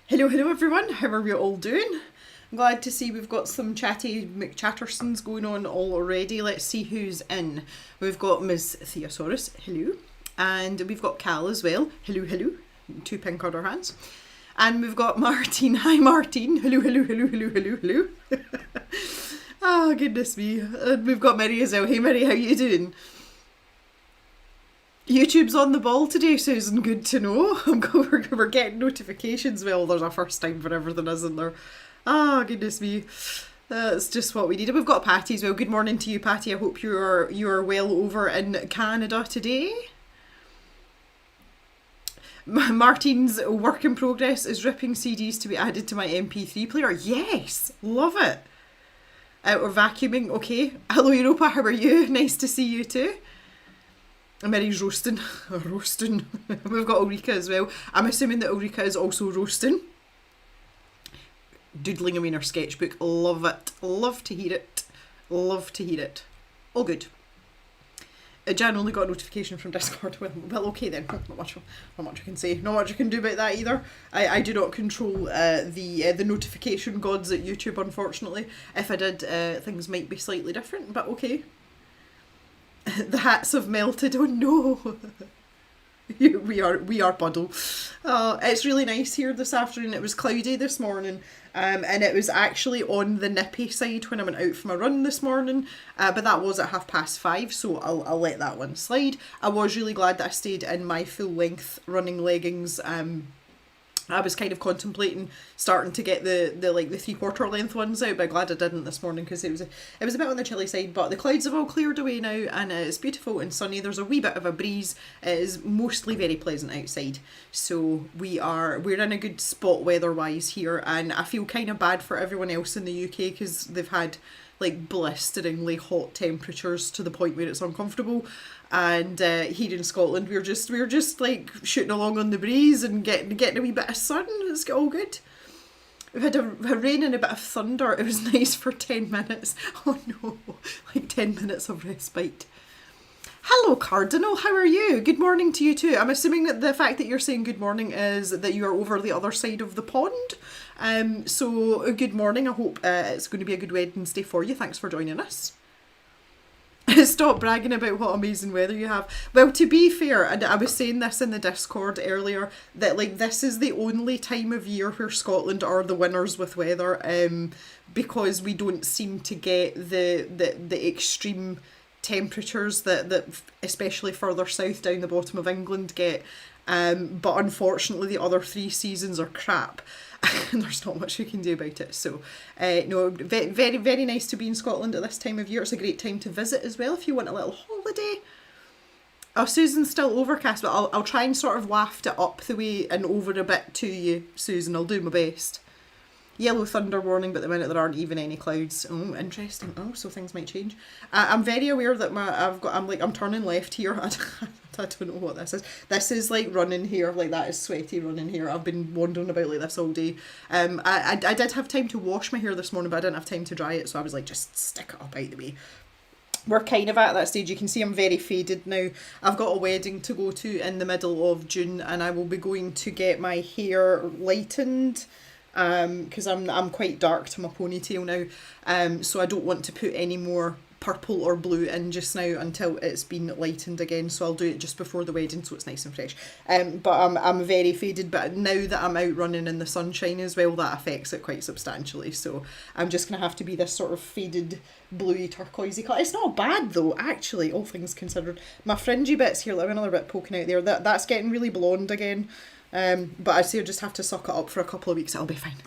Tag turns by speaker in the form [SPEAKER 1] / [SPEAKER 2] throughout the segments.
[SPEAKER 1] Hello everyone, how are we all doing? I'm glad to see we've got some chatty McChattersons going on already. Let's see who's in. We've got Ms. Theosaurus, hello. And we've got Cal as well, hello. Two pink other hands. And we've got Martin, hi Martin, hello. Oh goodness me. And we've got Mary as well, hey Mary, how you doing? YouTube's on the ball today, Susan, good to know. We're getting notifications. Well, there's a first time for everything, isn't there? Ah, goodness me. That's just what we need. We've got Patty as well. Good morning to you, Patty. I hope you are well over in Canada today. Martin's work in progress is ripping CDs to be added to my MP3 player. Yes, love it. We're vacuuming. Okay. Hello, Europa. How are you? Nice to see you too. Mary's roasting. We've got Ulrika as well. I'm assuming that Ulrika is also roasting. Doodling away in her sketchbook. Love it. Love to hear it. All good. Jan only got a notification from Discord. Well, okay then. Not much I can say. Not much I can do about that either. I do not control the notification gods at YouTube, unfortunately. If I did, things might be slightly different, but okay. The hats have melted. Oh no. we are puddle. It's really nice here this afternoon. It was cloudy this morning, and it was actually on the nippy side when I went out for my run this morning, but that was at 5:30, so I'll let that one slide. I was really glad that I stayed in my full length running leggings. I was kind of contemplating starting to get the 3/4 length ones out, but glad I didn't this morning because it was a bit on the chilly side. But the clouds have all cleared away now, and it's beautiful and sunny. There's a wee bit of a breeze. It is mostly very pleasant outside, so we're in a good spot weather-wise here. And I feel kind of bad for everyone else in the UK because they've had like blisteringly hot temperatures to the point where it's uncomfortable. And here in Scotland, we're just like shooting along on the breeze and getting a wee bit of sun. It's all good. We've had a rain and a bit of thunder. It was nice for 10 minutes. Oh no, like 10 minutes of respite. Hello, Cardinal. How are you? Good morning to you too. I'm assuming that the fact that you're saying good morning is that you are over the other side of the pond. So good morning. I hope it's going to be a good Wednesday for you. Thanks for joining us. Stop bragging about what amazing weather you have. Well, to be fair, and I was saying this in the Discord earlier, that like this is the only time of year where Scotland are the winners with weather, because we don't seem to get the extreme temperatures that especially further south down the bottom of England get. But unfortunately the other 3 seasons are crap. And there's not much we can do about it. So, no, very, very nice to be in Scotland at this time of year. It's a great time to visit as well if you want a little holiday. Oh, Susan's still overcast, but I'll try and sort of waft it up the way and over a bit to you, Susan. I'll do my best. Yellow thunder warning, but at the minute there aren't even any clouds. Oh, interesting. Oh, so things might change. I'm very aware that I'm turning left here. I don't know what this is. This is like running here, like that is sweaty running here. I've been wandering about like this all day. I did have time to wash my hair this morning, but I didn't have time to dry it, so I was like, just stick it up out the way. We're kind of at that stage. You can see I'm very faded now. I've got a wedding to go to in the middle of June, and I will be going to get my hair lightened, because I'm quite dark to my ponytail now, so I don't want to put any more purple or blue in just now until it's been lightened again, so I'll do it just before the wedding so it's nice and fresh. But I'm very faded, but now that I'm out running in the sunshine as well, that affects it quite substantially, so I'm just going to have to be this sort of faded bluey turquoisey colour. It's not bad though, actually, all things considered. My fringy bits here, like another bit poking out there, that's getting really blonde again. But I say I just have to suck it up for a couple of weeks, it'll be fine.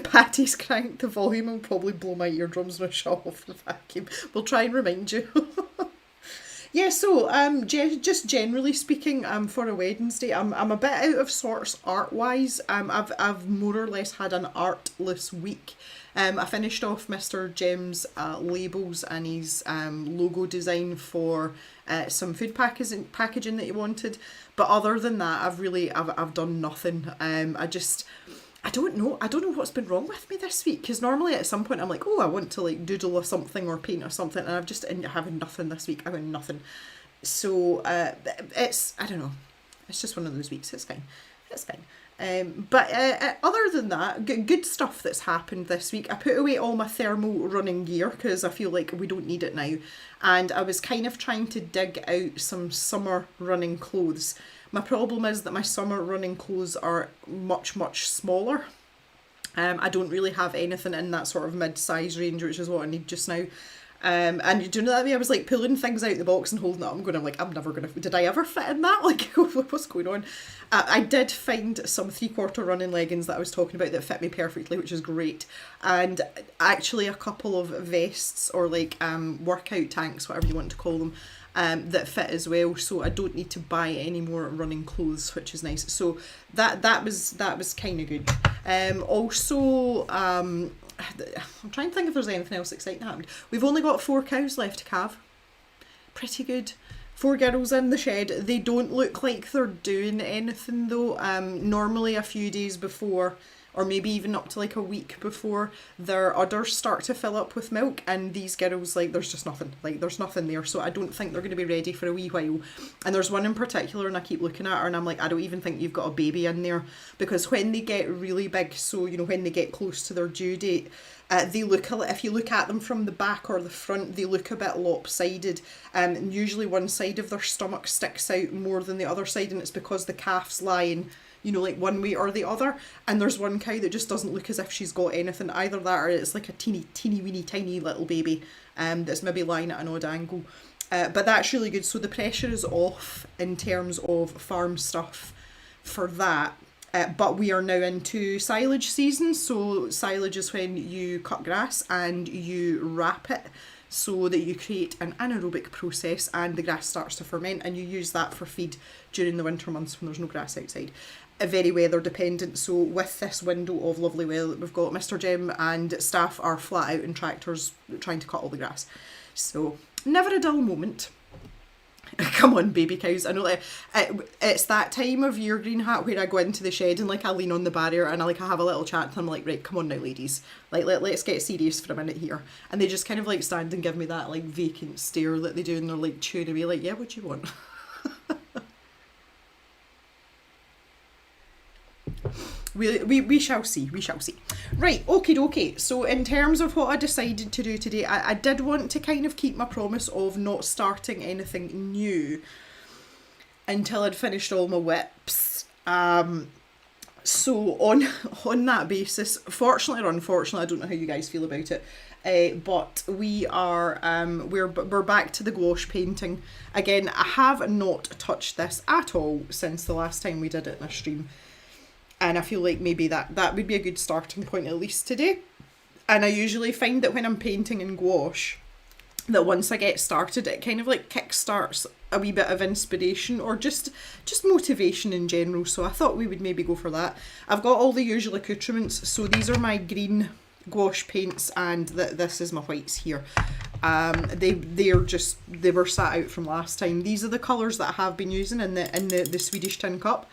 [SPEAKER 1] Patty's cranked the volume and probably blow my eardrums when I shut off the vacuum. We'll try and remind you. Yeah, so just generally speaking, for a Wednesday, I'm a bit out of sorts art-wise. I've more or less had an artless week. I finished off Mr. Jem's labels and his logo design for some food packaging that he wanted. But other than that, I've done nothing. I don't know what's been wrong with me this week, because normally at some point I'm like, oh, I want to like doodle or something or paint or something, and I've just ended up having nothing this week. I got nothing. So it's, I don't know, it's just one of those weeks. It's fine. But other than that, good stuff that's happened this week. I put away all my thermal running gear because I feel like we don't need it now, and I was kind of trying to dig out some summer running clothes. My problem is that my summer running clothes are much, much smaller. I don't really have anything in that sort of mid-size range, which is what I need just now. And do you know that way? I was like pulling things out the box and holding it up and going, I'm never going to, did I ever fit in that? Like, what's going on? I did find some 3/4 running leggings that I was talking about that fit me perfectly, which is great. And actually a couple of vests or like workout tanks, whatever you want to call them, that fit as well, so I don't need to buy any more running clothes, which is nice. So that was kind of good. Also, I'm trying to think if there's anything else exciting happened. We've only got 4 cows left to calve. Pretty good. 4 girls in the shed. They don't look like they're doing anything though. Normally a few days before, or maybe even up to like a week before, their udders start to fill up with milk, and these girls, like, there's just nothing. Like, there's nothing there, so I don't think they're going to be ready for a wee while. And there's one in particular, and I keep looking at her, and I'm like, I don't even think you've got a baby in there, because when they get really big, so, you know, when they get close to their due date, they look a if you look at them from the back or the front, they look a bit lopsided, and usually one side of their stomach sticks out more than the other side, and it's because the calf's lying, you know, like one way or the other. And there's one cow that just doesn't look as if she's got anything, either that or it's like a teeny weeny tiny little baby that's maybe lying at an odd angle. But that's really good. So the pressure is off in terms of farm stuff for that. But we are now into silage season. So silage is when you cut grass and you wrap it so that you create an anaerobic process and the grass starts to ferment, and you use that for feed during the winter months when there's no grass outside. Very weather dependent, so with this window of lovely weather that we've got, Mr. Jim and staff are flat out in tractors trying to cut all the grass. So never a dull moment. Come on, baby cows. I know that it's that time of year, Green Hat, where I go into the shed and like I lean on the barrier and I have a little chat and I'm like, right, come on now, ladies. Like let's get serious for a minute here. And they just kind of like stand and give me that like vacant stare that they do, and they're like chewing away like, yeah, what do you want? We shall see. Right, okie dokie. So in terms of what I decided to do today, I did want to kind of keep my promise of not starting anything new until I'd finished all my WIPs. So on that basis, fortunately or unfortunately, I don't know how you guys feel about it, but we are we're back to the gouache painting again. I have not touched this at all since the last time we did it in a stream. And I feel like maybe that would be a good starting point at least today. And I usually find that when I'm painting in gouache, that once I get started, it kind of like kickstarts a wee bit of inspiration or just motivation in general. So I thought we would maybe go for that. I've got all the usual accoutrements. So these are my green gouache paints, and this is my whites here. They were sat out from last time. These are the colours that I have been using in the Swedish tin cup.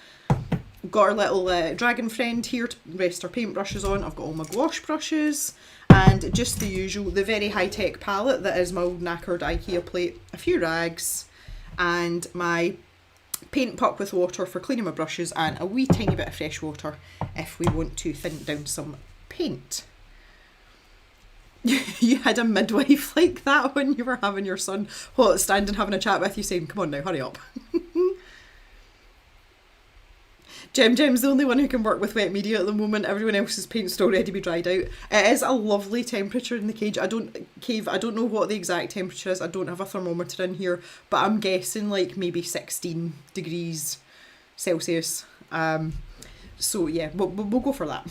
[SPEAKER 1] Got our little dragon friend here to rest our paintbrushes on. I've got all my gouache brushes and just the usual, the very high-tech palette that is my old knackered IKEA plate, a few rags, and my paint puck with water for cleaning my brushes, and a wee tiny bit of fresh water if we want to thin down some paint. You had a midwife like that when you were having your son standing having a chat with you saying, come on now, hurry up. Gem's the only one who can work with wet media at the moment. Everyone else's paint's already be dried out. It is a lovely temperature in the cage. I don't know what the exact temperature is. I don't have a thermometer in here, but I'm guessing like maybe 16 degrees Celsius. So yeah, we'll go for that.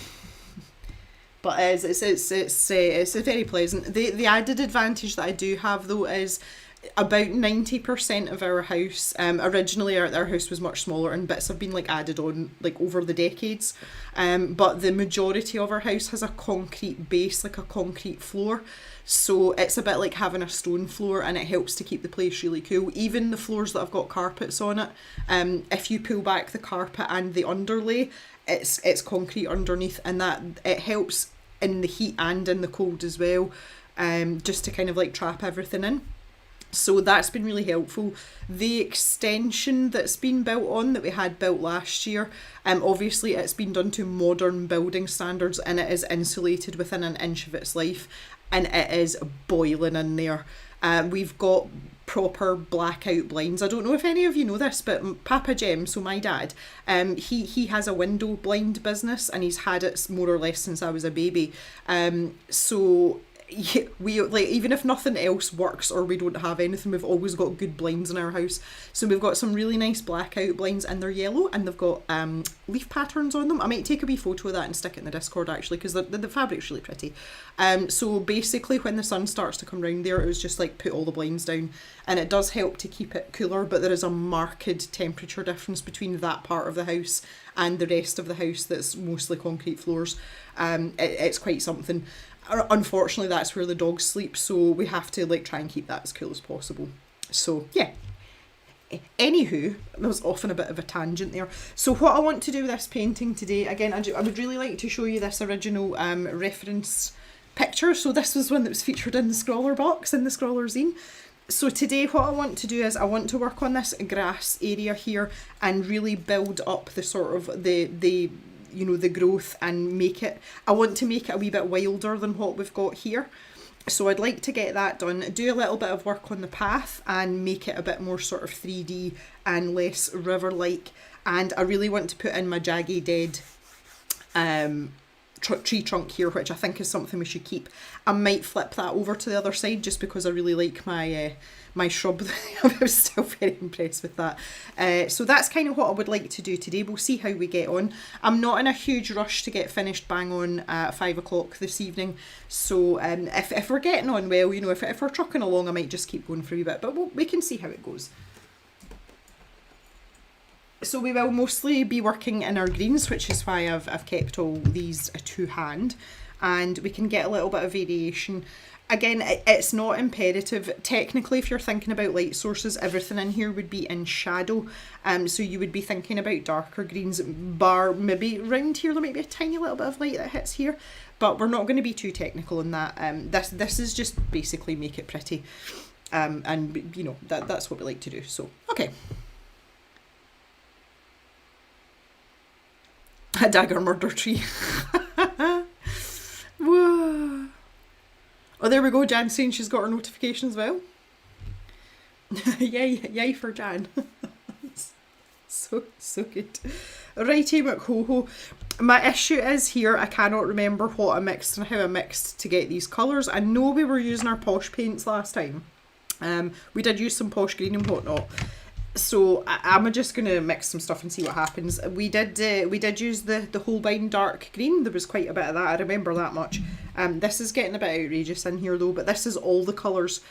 [SPEAKER 1] But it's very pleasant. The added advantage that I do have though is about 90% of our house, originally our house was much smaller and bits have been like added on like over the decades, but the majority of our house has a concrete base, like a concrete floor, so it's a bit like having a stone floor, and it helps to keep the place really cool. Even the floors that have got carpets on it, if you pull back the carpet and the underlay, it's concrete underneath, and that it helps in the heat and in the cold as well, just to kind of like trap everything in. So that's been really helpful. The extension that's been built on, that we had built last year, obviously it's been done to modern building standards, and it is insulated within an inch of its life, and it is boiling in there. We've got proper blackout blinds. I don't know if any of you know this, but Papa Jem, so my dad, he has a window blind business, and he's had it more or less since I was a baby. So yeah, we like, even if nothing else works or we don't have anything, we've always got good blinds in our house. So we've got some really nice blackout blinds, and they're yellow and they've got leaf patterns on them. I might take a wee photo of that and stick it in the Discord actually, because the fabric's really pretty. So basically when the sun starts to come round there, it was just like put all the blinds down, and it does help to keep it cooler, but there is a marked temperature difference between that part of the house and the rest of the house that's mostly concrete floors. It's quite something. Unfortunately, that's where the dogs sleep, so we have to like try and keep that as cool as possible. So yeah. Anywho, that was often a bit of a tangent there. So what I want to do with this painting today, again, I would really like to show you this original reference picture. So this was one that was featured in the Scrawler box, in the Scrawler zine. So today what I want to do is I want to work on this grass area here and really build up the sort of the you know, the growth, and I want to make it a wee bit wilder than what we've got here. So I'd like to get that done, do a little bit of work on the path and make it a bit more sort of 3D and less river-like. And I really want to put in my Jagged Dead tree trunk here, which I think is something we should keep. I might flip that over to the other side just because I really like my my shrub. I was still very impressed with that. So that's kind of what I would like to do today. We'll see how we get on. I'm not in a huge rush to get finished bang on at 5 o'clock this evening. So if we're getting on well, you know, if we're trucking along, I might just keep going for a wee bit, but we can see how it goes. So we will mostly be working in our greens, which is why I've kept all these to hand, and we can get a little bit of variation. Again, it's not imperative. Technically, if you're thinking about light sources, everything in here would be in shadow. So you would be thinking about darker greens, bar maybe round here there might be a tiny little bit of light that hits here, but we're not going to be too technical in that. This is just basically make it pretty, and you know that's what we like to do. So okay. A dagger murder tree. Whoa. Oh, there we go. Jan's saying she's got her notification as well. Yay for Jan. so good. Righty McHo-ho. My issue is here, I cannot remember what I mixed and how I mixed to get these colours. I know we were using our posh paints last time. We did use some posh green and whatnot. So I'm just going to mix some stuff and see what happens. We did use the Holbein dark green. There was quite a bit of that. I remember that much. This is getting a bit outrageous in here though, but this is all the colours.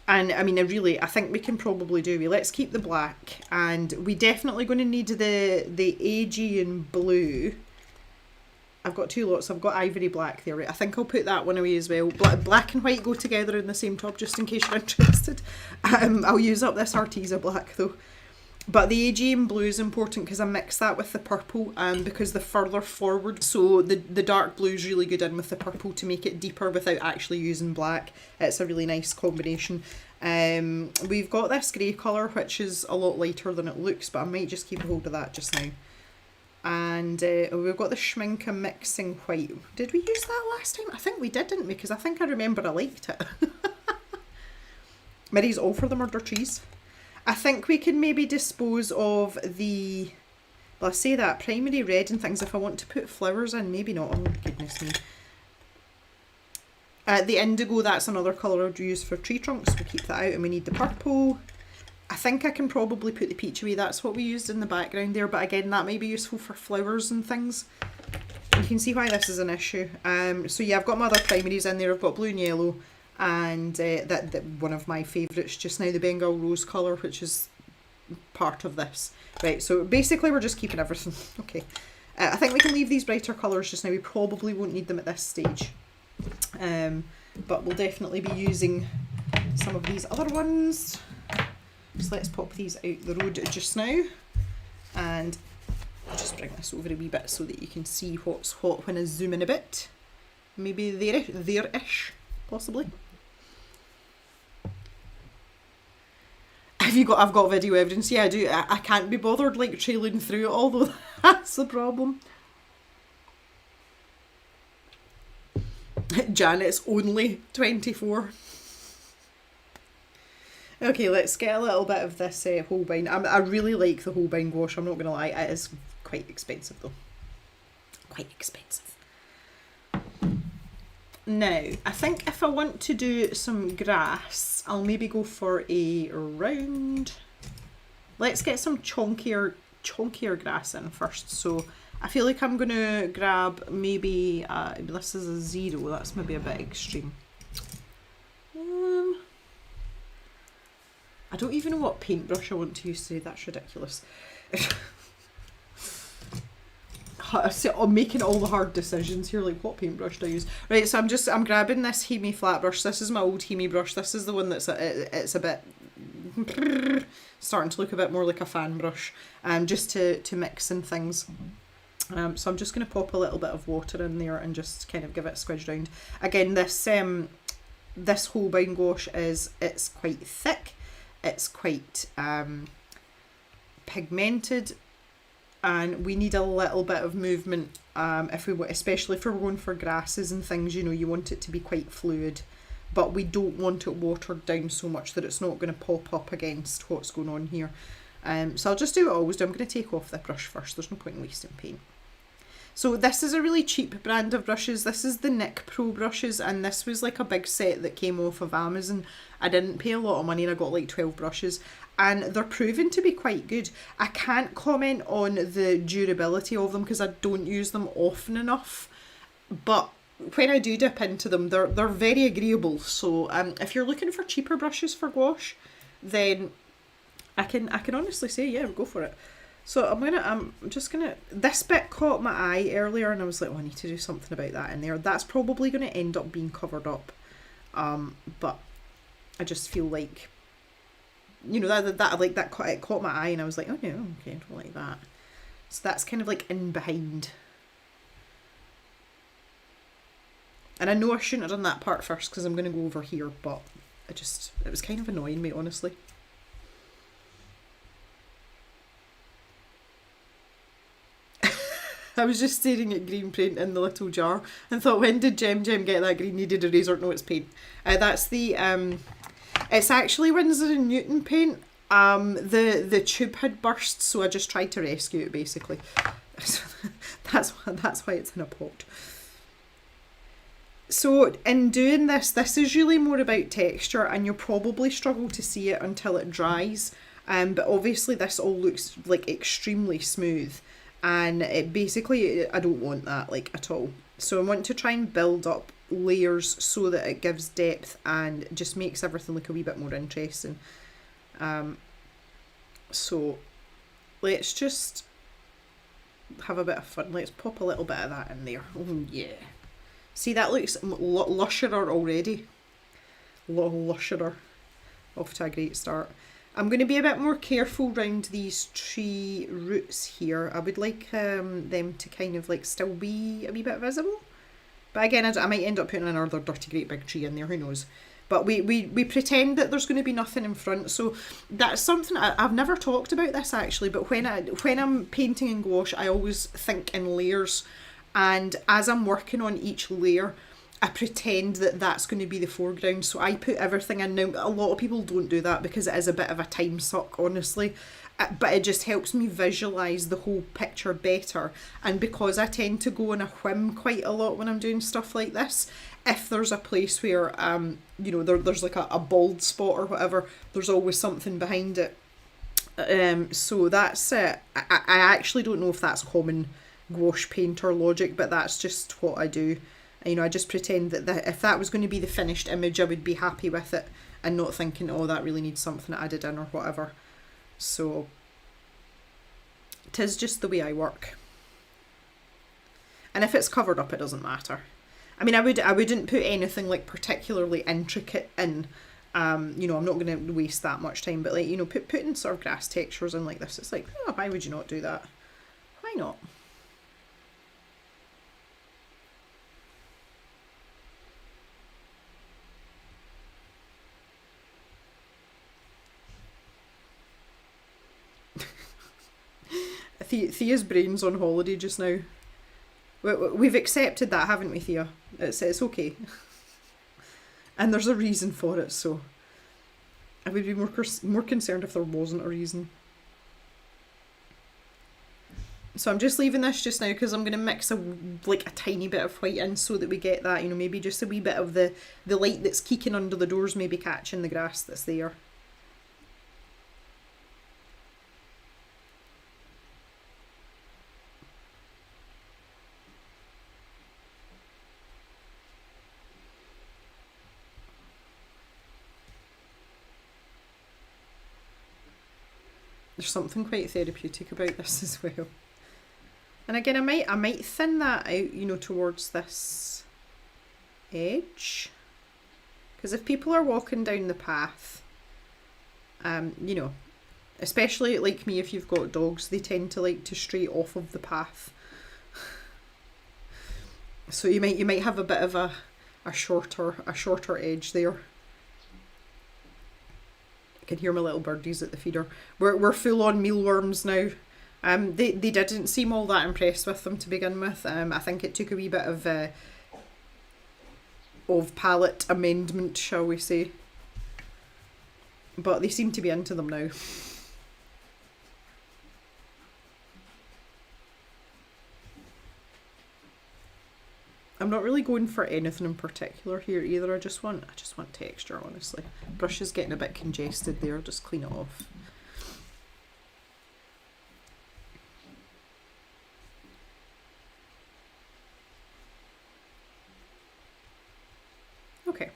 [SPEAKER 1] And I mean, I think we can probably do. Let's keep the black, and we definitely going to need the Aegean blue. I've got two lots. I've got ivory black there. I think I'll put that one away as well. Black and white go together in the same top, just in case you're interested. I'll use up this Arteza black though. But the Aegean blue is important because I mix that with the purple, because the further forward, so the dark blue is really good in with the purple to make it deeper without actually using black. It's a really nice combination. We've got this grey colour, which is a lot lighter than it looks, but I might just keep a hold of that just now. And we've got the Schminke mixing white. Did we use that last time? I think we did, didn't we? Because I think I remember I liked it. Mary's all for the murder trees. I think we can maybe dispose of the, well, I say that, primary red and things if I want to put flowers in. Maybe not. Oh, goodness me. The indigo, that's another colour I'd use for tree trunks. We'll keep that out, and we need the purple. I think I can probably put the peach away. That's what we used in the background there, but again, that might be useful for flowers and things. You can see why this is an issue. So yeah, I've got my other primaries in there. I've got blue and yellow, and that one of my favourites just now, the Bengal rose colour, which is part of this. Right, so basically we're just keeping everything. Okay. I think we can leave these brighter colours just now. We probably won't need them at this stage. But we'll definitely be using some of these other ones. So let's pop these out the road just now. And I'll just bring this over a wee bit so that you can see what's what when I zoom in a bit. Maybe there-ish, possibly. I've got video evidence. Yeah, I do. I can't be bothered like trailing through it all though. That's the problem. Janet's only 24. Okay, let's get a little bit of this Holbein. I really like the Holbein gouache, I'm not going to lie. It is quite expensive though. Quite expensive. Now, I think if I want to do some grass, I'll maybe go for a round. Let's get some chunkier grass in first. So I feel like I'm going to grab maybe, this is a 0, that's maybe a bit extreme. I don't even know what paintbrush I want to use today, that's ridiculous. I'm making all the hard decisions here, like what paintbrush do I use? Right, so I'm grabbing this Hemi flat brush. This is my old Hemi brush. This is the one that's, it's a bit, starting to look a bit more like a fan brush, just to mix in things. So I'm just going to pop a little bit of water in there and just kind of give it a squidge round. Again, this Holbein gouache it's quite thick, it's quite pigmented, and we need a little bit of movement especially if we're going for grasses and things. You know, you want it to be quite fluid, but we don't want it watered down so much that it's not going to pop up against what's going on here. So I'll just do what I always do. I'm going to take off the brush first. There's no point in wasting paint. So this is a really cheap brand of brushes. This is the NYX Pro brushes, and this was like a big set that came off of Amazon. I didn't pay a lot of money and I got like 12 brushes, and they're proven to be quite good. I can't comment on the durability of them because I don't use them often enough, but when I do dip into them, they're very agreeable. So if you're looking for cheaper brushes for gouache, then I can honestly say, yeah, go for it. So I'm just gonna, this bit caught my eye earlier and I was like, oh, I need to do something about that in there. That's probably going to end up being covered up. But I just feel like, you know, that it caught my eye and I was like, oh no, okay, I don't like that. So that's kind of like in behind. And I know I shouldn't have done that part first because I'm going to go over here, but it was kind of annoying me, honestly. I was just staring at green paint in the little jar and thought, when did Jem get that green needed eraser? No, it's paint. That's the, it's actually Winsor & Newton paint. The tube had burst, so I just tried to rescue it, basically. That's why it's in a pot. So in doing this is really more about texture, and you'll probably struggle to see it until it dries. But obviously this all looks like extremely smooth. And it basically, I don't want that like at all. So I want to try and build up layers so that it gives depth and just makes everything look a wee bit more interesting. So let's just have a bit of fun. Let's pop a little bit of that in there. Oh yeah. See, that looks lusherer already. Lusherer. Off to a great start. I'm going to be a bit more careful around these tree roots here. I would like them to kind of like still be a wee bit visible. But again, I might end up putting another dirty great big tree in there, who knows. But we pretend that there's going to be nothing in front. So that's something, I've never talked about this actually, but when I'm painting in gouache, I always think in layers. And as I'm working on each layer, I pretend that that's going to be the foreground. So I put everything in. Now, a lot of people don't do that because it is a bit of a time suck, honestly. But it just helps me visualise the whole picture better. And because I tend to go on a whim quite a lot when I'm doing stuff like this, if there's a place where, you know, there's like a bald spot or whatever, there's always something behind it. So that's it. I actually don't know if that's common gouache painter logic, but that's just what I do. You know, I just pretend that if that was going to be the finished image, I would be happy with it and not thinking, oh, that really needs something added in or whatever. So, 'tis just the way I work. And if it's covered up, it doesn't matter. I mean, I wouldn't put anything like particularly intricate in. You know, I'm not going to waste that much time, but like, you know, putting sort of grass textures in like this, it's like, oh, why would you not do that? Why not? Thea's brain's on holiday just now. We've accepted that, haven't we, Thea? It's okay. And there's a reason for it, so I would be more concerned if there wasn't a reason. So I'm just leaving this just now because I'm going to mix a tiny bit of white in so that we get that, you know, maybe just a wee bit of the light that's keeking under the doors maybe catching the grass that's there. There's something quite therapeutic about this as well. And again, I might thin that out, you know, towards this edge. Because if people are walking down the path, you know, especially like me, if you've got dogs, they tend to like to stray off of the path. So you might have a bit of a shorter edge there. Can hear my little birdies at the feeder. We're full on mealworms now. They didn't seem all that impressed with them to begin with. I think it took a wee bit of palate amendment, shall we say. But they seem to be into them now. I'm not really going for anything in particular here either. I just want texture, honestly. Brush is getting a bit congested there. Just clean it off. Okay.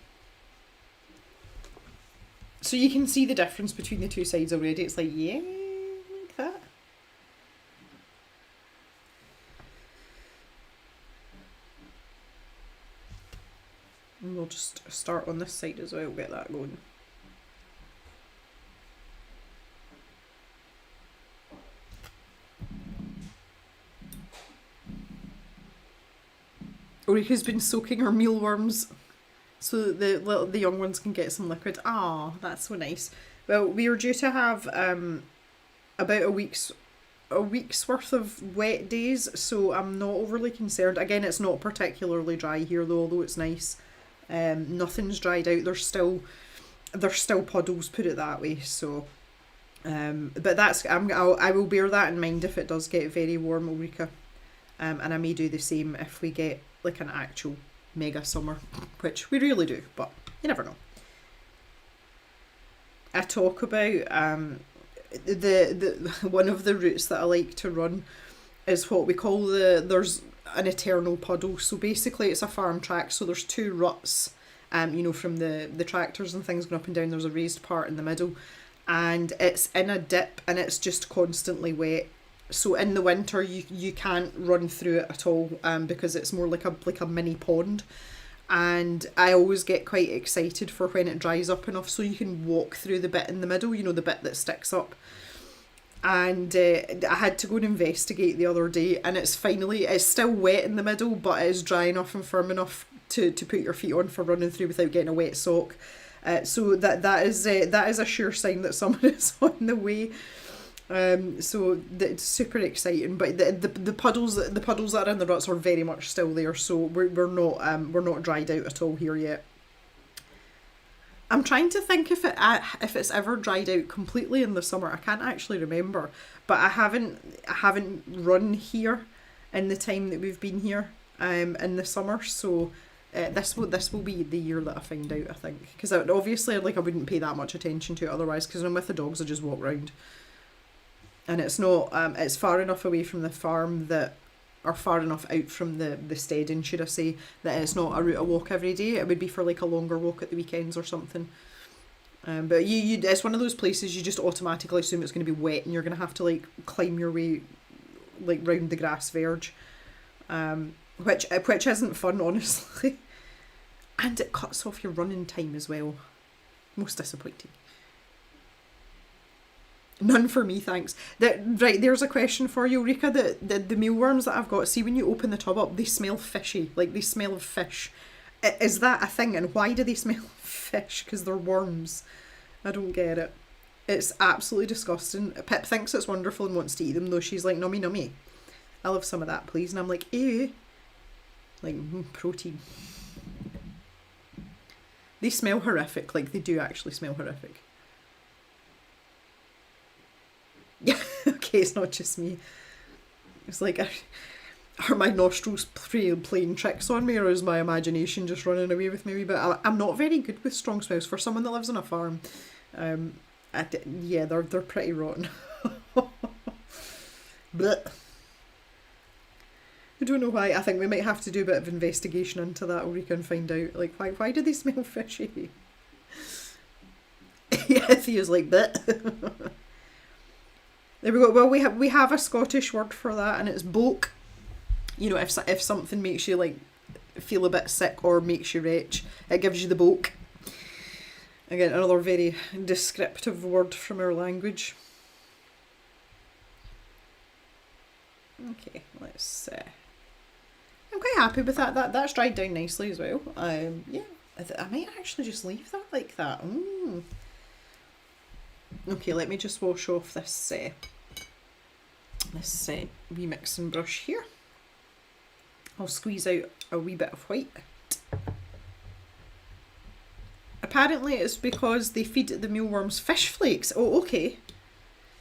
[SPEAKER 1] So you can see the difference between the two sides already. It's like, yeah, like that. And we'll just start on this side as well, get that going. Ulrika's been soaking her mealworms so that the young ones can get some liquid. Ah, that's so nice. Well, we are due to have about a week's worth of wet days, so I'm not overly concerned. Again, it's not particularly dry here though, although it's nice. Nothing's dried out. There's still puddles, put it that way. So, but that's I will bear that in mind if it does get very warm, Ulrika. And I may do the same if we get like an actual mega summer, which we really do, but you never know. I talk about the one of the routes that I like to run is what we call there's an eternal puddle. So basically it's a farm track, so there's two ruts, you know, from the tractors and things going up and down. There's a raised part in the middle, and it's in a dip, and it's just constantly wet. So in the winter you can't run through it at all, because it's more like a mini pond. And I always get quite excited for when it dries up enough so you can walk through the bit in the middle, you know, the bit that sticks up. And I had to go and investigate the other day, and it's still wet in the middle, but it's dry enough and firm enough to put your feet on for running through without getting a wet sock. So that is a sure sign that someone is on the way. So it's super exciting, but the puddles that are in the ruts are very much still there, so we're not dried out at all here yet. I'm trying to think if it's ever dried out completely in the summer. I can't actually remember, but I haven't run here in the time that we've been here in the summer, so this will be the year that I find out, I think, because obviously I wouldn't pay that much attention to it otherwise, because when I'm with the dogs I just walk round. And it's not, it's far enough away from the farm or far enough out from the steading, should I say, that it's not a route I walk every day. It would be for like a longer walk at the weekends or something. But it's one of those places you just automatically assume it's going to be wet and you're going to have to like climb your way like round the grass verge, which isn't fun, honestly. And it cuts off your running time as well. Most disappointing. None for me, thanks. Right, there's a question for you, Rika. The mealworms that I've got, see when you open the tub up, they smell fishy. Like, they smell of fish. Is that a thing? And why do they smell of fish? Because they're worms. I don't get it. It's absolutely disgusting. Pip thinks it's wonderful and wants to eat them, though. She's like, nummy, nummy. I'll have some of that, please. And I'm like, ew. Like, protein. They smell horrific. Like, they do actually smell horrific. Yeah, okay, it's not just me. It's like, are my nostrils playing tricks on me, or is my imagination just running away with me? But I'm not very good with strong smells for someone that lives on a farm. Yeah, they're pretty rotten. But I don't know why. I think we might have to do a bit of investigation into that, or we can find out, like, why do they smell fishy? Yeah, Theo's like, but. There we go. Well, we have a Scottish word for that, and it's bulk. You know, if something makes you like feel a bit sick or makes you retch, it gives you the bulk. Again, another very descriptive word from our language. Okay, let's. I'm quite happy with that. That's dried down nicely as well. Yeah, I might actually just leave that like that. Okay, let me just wash off this wee mixing brush here. I'll squeeze out a wee bit of white. Apparently it's because they feed the mealworms fish flakes. Oh, okay.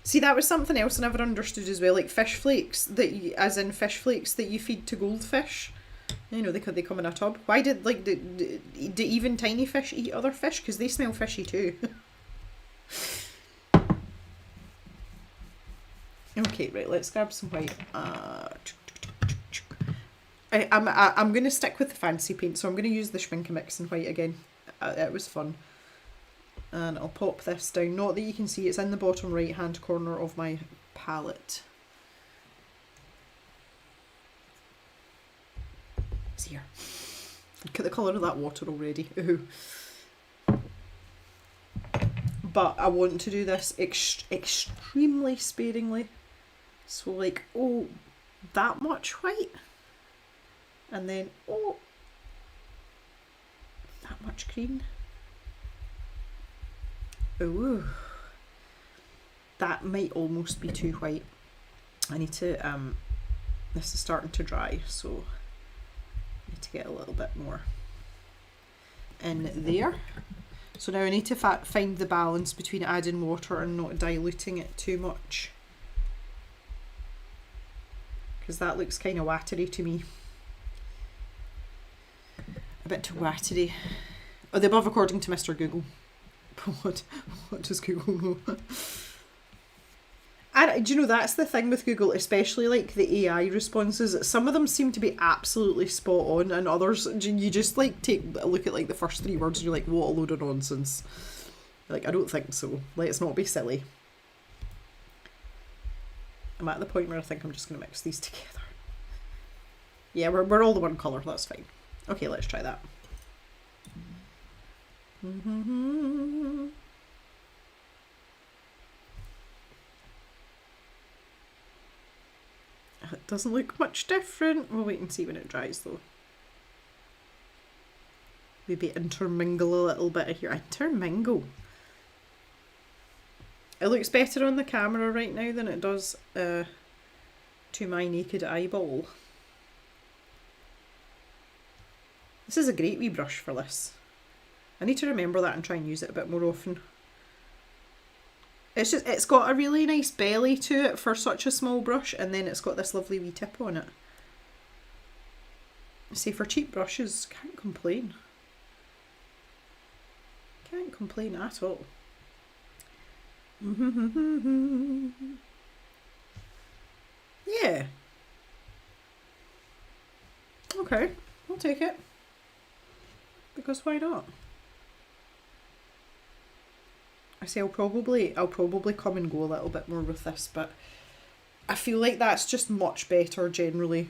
[SPEAKER 1] See, that was something else I never understood as well, like fish flakes, as in fish flakes that you feed to goldfish. You know, they come in a tub. Why do even tiny fish eat other fish? Because they smell fishy too. Okay, right, let's grab some white. I'm going to stick with the fancy paint, so I'm going to use the Schminke Mix in white again. It was fun. And I'll pop this down. Not that you can see, it's in the bottom right hand corner of my palette. It's here. Look at the colour of that water already. Ooh. But I want to do this extremely sparingly. So like, oh, that much white. And then, oh, that much green. Ooh. That might almost be too white. I need to, this is starting to dry, so I need to get a little bit more in there. So now I need to find the balance between adding water and not diluting it too much. Because that looks kind of watery to me. A bit too watery. Oh, the above according to Mr. Google. What does Google know? And do you know, that's the thing with Google, especially like the AI responses. Some of them seem to be absolutely spot on, and others, you just like take a look at like the first 3 words and you're like, what a load of nonsense. Like, I don't think so. Let's not be silly. I'm at the point where I think I'm just going to mix these together. Yeah, we're all the one colour, that's fine. Okay, let's try that. It doesn't look much different. We'll wait and see when it dries though. Maybe intermingle a little bit here. Intermingle. It looks better on the camera right now than it does to my naked eyeball. This is a great wee brush for this. I need to remember that and try and use it a bit more often. It's got a really nice belly to it for such a small brush, and then it's got this lovely wee tip on it. See, for cheap brushes, can't complain. Can't complain at all. Yeah. Okay, I'll take it. Because why not? I say I'll probably come and go a little bit more with this, but I feel like that's just much better generally.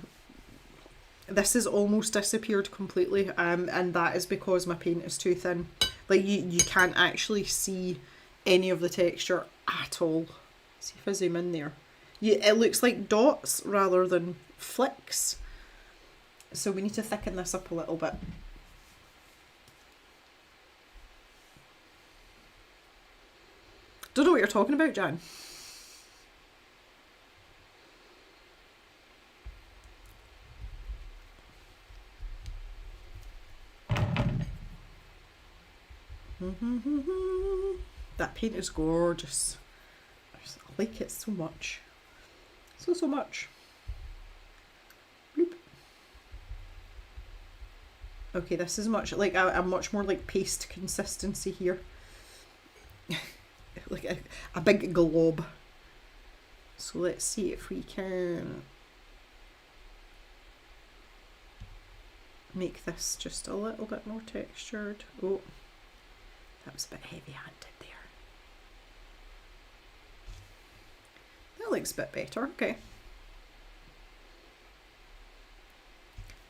[SPEAKER 1] This has almost disappeared completely, and that is because my paint is too thin. Like you can't actually see any of the texture at all. See if I zoom in there. It looks like dots rather than flicks. So we need to thicken this up a little bit. Don't know what you're talking about, Jan. That paint is gorgeous. I like it so much. So much. Bloop. Okay, this is much like a much more like paste consistency here. Like a big glob. So let's see if we can make this just a little bit more textured. Oh, that was a bit heavy-handed there. That looks a bit better, okay.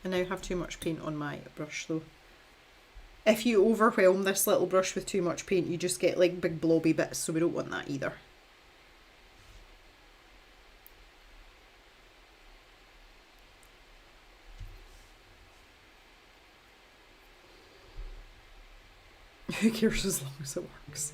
[SPEAKER 1] I now have too much paint on my brush though. If you overwhelm this little brush with too much paint, you just get like big blobby bits, so we don't want that either. Who cares as long as it works?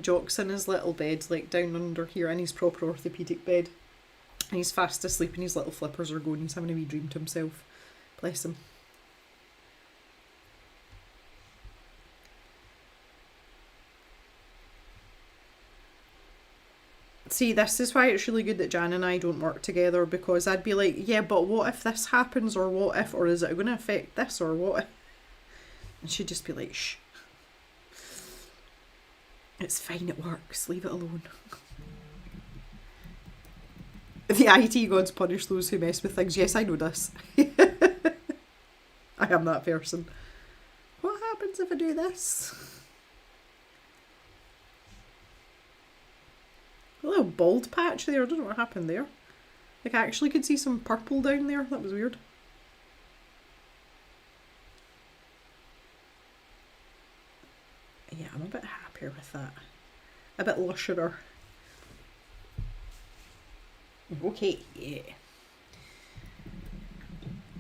[SPEAKER 1] Jock's in his little bed, like down under here, in his proper orthopaedic bed. And he's fast asleep and his little flippers are going. He's having a wee dream to himself. Bless him. See, this is why it's really good that Jan and I don't work together, because I'd be like, yeah, but what if this happens, or what if, or is it going to affect this, or what if? And she'd just be like, shh. It's fine, it works. Leave it alone. The IT gods punish those who mess with things. Yes, I know this. I am that person. What happens if I do this? A little bald patch there. I don't know what happened there. Like, I actually could see some purple down there. That was weird. Yeah, I'm a bit happier with that. A bit lusher. Okay, yeah.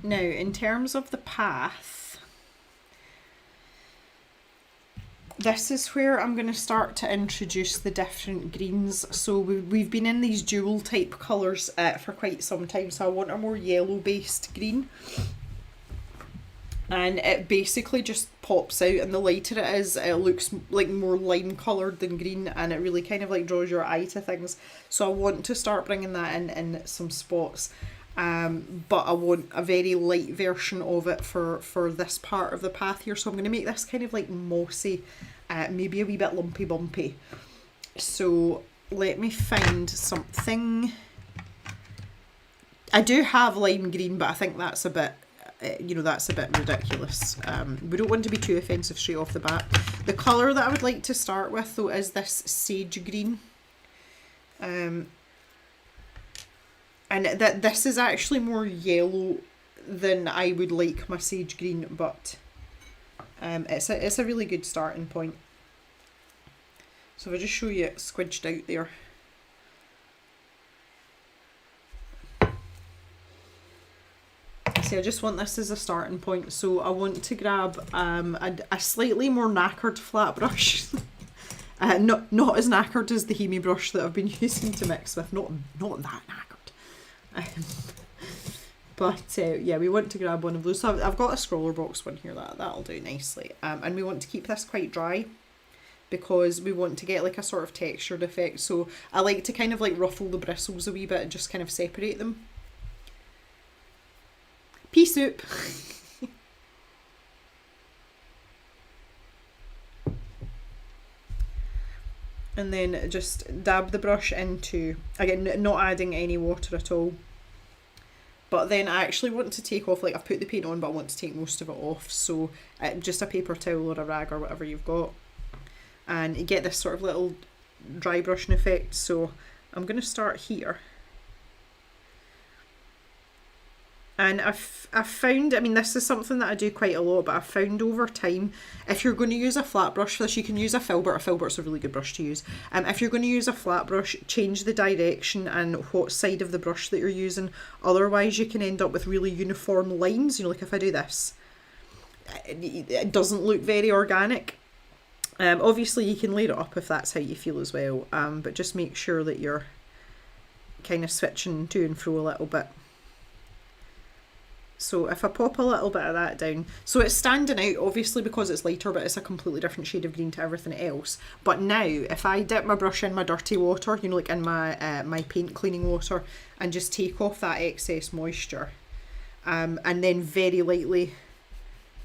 [SPEAKER 1] Now, in terms of the path, this is where I'm going to start to introduce the different greens. So we've been in these dual type colours for quite some time, so I want a more yellow based green. And it basically just pops out, and the lighter it is, it looks like more lime coloured than green, and it really kind of like draws your eye to things. So I want to start bringing that in some spots. but I want a very light version of it for this part of the path here. So I'm going to make this kind of like mossy, maybe a wee bit lumpy bumpy. So let me find something. I do have lime green, but I think that's a bit, that's a bit ridiculous. We don't want to be too offensive straight off the bat. The colour that I would like to start with though is this sage green. And this is actually more yellow than I would like my sage green, but it's a really good starting point. So if I just show you it squidged out there. See, I just want this as a starting point, so I want to grab a slightly more knackered flat brush. Not as knackered as the Hemi brush that I've been using to mix with, not that knackered. But yeah, we want to grab one of those. So I've got a scroller box one here, that'll do nicely. And we want to keep this quite dry, because we want to get like a sort of textured effect. So I like to kind of like ruffle the bristles a wee bit and just kind of separate them. Pea soup. And then just dab the brush into, again, not adding any water at all. But then I actually want to take off, like I've put the paint on, but I want to take most of it off. So just a paper towel or a rag or whatever you've got. And you get this sort of little dry brushing effect. So I'm going to start here. And I've found, I mean, this is something that I do quite a lot, but I've found over time, if you're going to use a flat brush for this, you can use a filbert. A filbert's a really good brush to use. If you're going to use a flat brush, change the direction and what side of the brush that you're using. Otherwise, you can end up with really uniform lines. You know, like if I do this, it doesn't look very organic. Obviously, you can layer it up if that's how you feel as well, but just make sure that you're kind of switching to and fro a little bit. So if I pop a little bit of that down, so it's standing out obviously because it's lighter, but it's a completely different shade of green to everything else. But now if I dip my brush in my dirty water, you know, like in my my paint cleaning water, and just take off that excess moisture, and then very lightly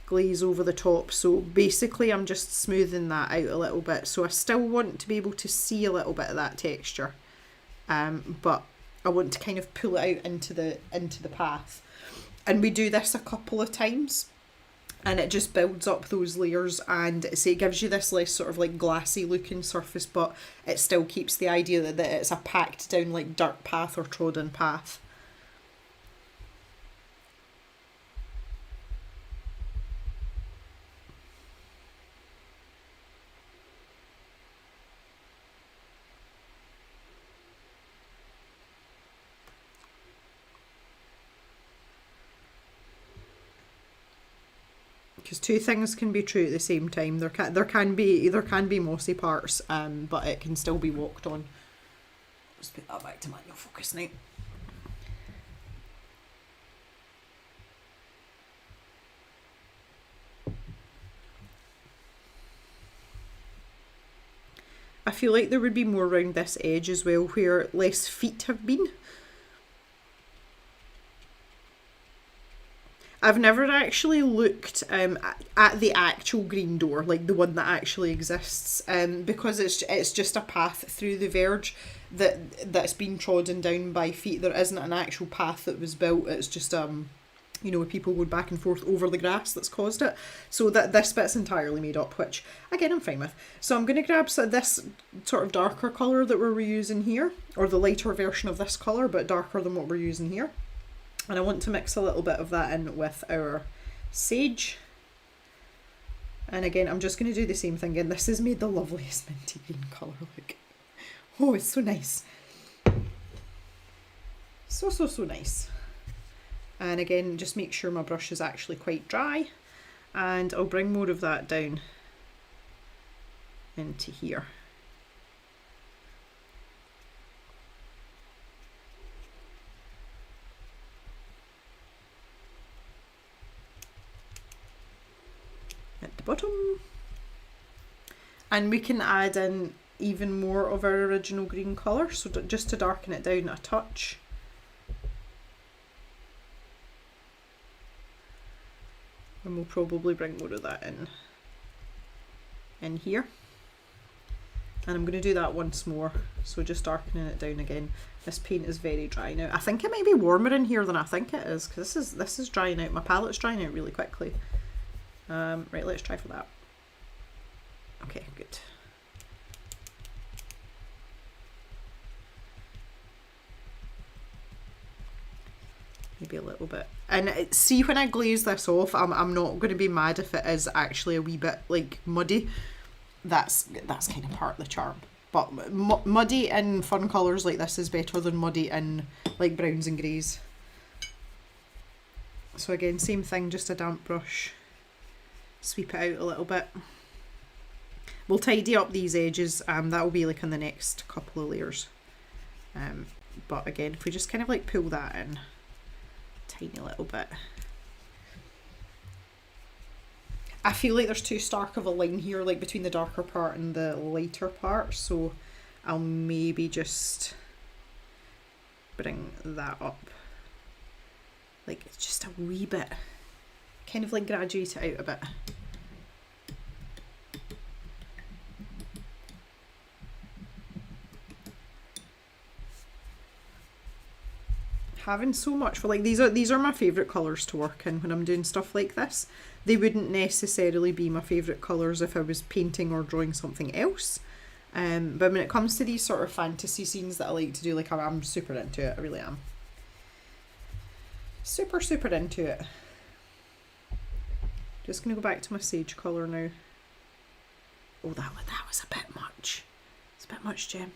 [SPEAKER 1] glaze over the top. So basically I'm just smoothing that out a little bit. So I still want to be able to see a little bit of that texture, but I want to kind of pull it out into the path. And we do this a couple of times, and it just builds up those layers, and say it gives you this less sort of like glassy looking surface, but it still keeps the idea that it's a packed down like dirt path or trodden path. Because two things can be true at the same time. There can be mossy parts, but it can still be walked on. Let's put that back to manual focus now. I feel like there would be more around this edge as well, where less feet have been. I've never actually looked at the actual green door, like the one that actually exists, because it's just a path through the verge that's been trodden down by feet. There isn't an actual path that was built. It's just you know, people going back and forth over the grass that's caused it. So that this bit's entirely made up, which again I'm fine with. So I'm going to grab this sort of darker colour that we're reusing here, or the lighter version of this colour but darker than what we're using here. And I want to mix a little bit of that in with our sage. And again, I'm just going to do the same thing again. This has made the loveliest minty green colour look. Oh, it's so nice. So nice. And again, just make sure my brush is actually quite dry. And I'll bring more of that down into here. At the bottom, and we can add in even more of our original green colour, so just to darken it down a touch. And we'll probably bring more of that in here. And I'm going to do that once more, so just darkening it down again. This paint is very dry now. I think it might be warmer in here than I think it is, because this is drying out. My palette's drying out really quickly. Right, let's try for that. Okay, good. Maybe a little bit. And see, when I glaze this off, I'm not going to be mad if it is actually a wee bit like muddy. That's kind of part of the charm. But muddy in fun colours like this is better than muddy in like browns and greys. So again, same thing, just a damp brush. Sweep it out a little bit. We'll tidy up these edges, that will be like in the next couple of layers. But again, if we just kind of like pull that in tiny little bit. I feel like there's too stark of a line here, like between the darker part and the lighter part, so I'll maybe just bring that up. Like it's just a wee bit. Kind of like graduate it out a bit. Having so much for like these are my favourite colours to work in when I'm doing stuff like this. They wouldn't necessarily be my favourite colours if I was painting or drawing something else. But when it comes to these sort of fantasy scenes that I like to do, like I'm super into it, I really am. Super into it. Just gonna go back to my sage colour now. Oh, that was a bit much. It's a bit much, Jem.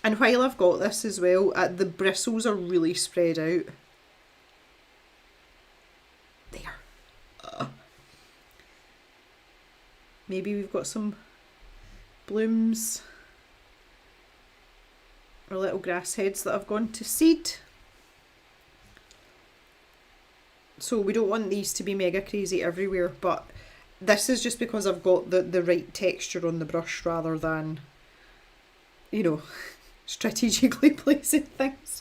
[SPEAKER 1] And while I've got this as well, the bristles are really spread out. There. Maybe we've got some blooms or little grass heads that have gone to seed. So we don't want these to be mega crazy everywhere, but this is just because I've got the right texture on the brush rather than, you know, strategically placing things.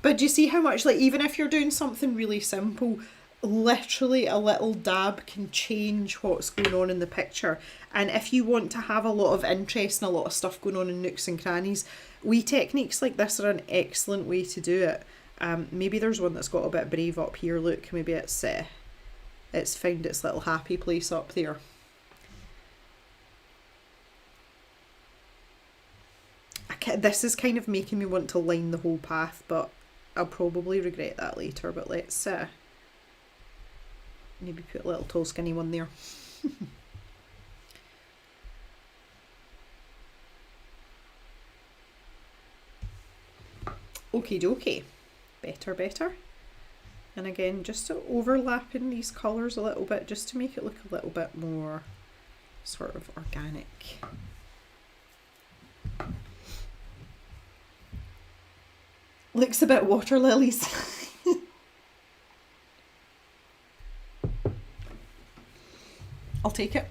[SPEAKER 1] But do you see how much, like, even if you're doing something really simple, literally a little dab can change what's going on in the picture. And if you want to have a lot of interest and a lot of stuff going on in nooks and crannies, wee techniques like this are an excellent way to do it. Maybe there's one that's got a bit brave up here. Look, maybe it's found its little happy place up there. This is kind of making me want to line the whole path, but I'll probably regret that later. But let's maybe put a little tall skinny one there. Okie dokie. Better. And again, just overlapping these colours a little bit, just to make it look a little bit more sort of organic. Looks a bit water lilies. I'll take it.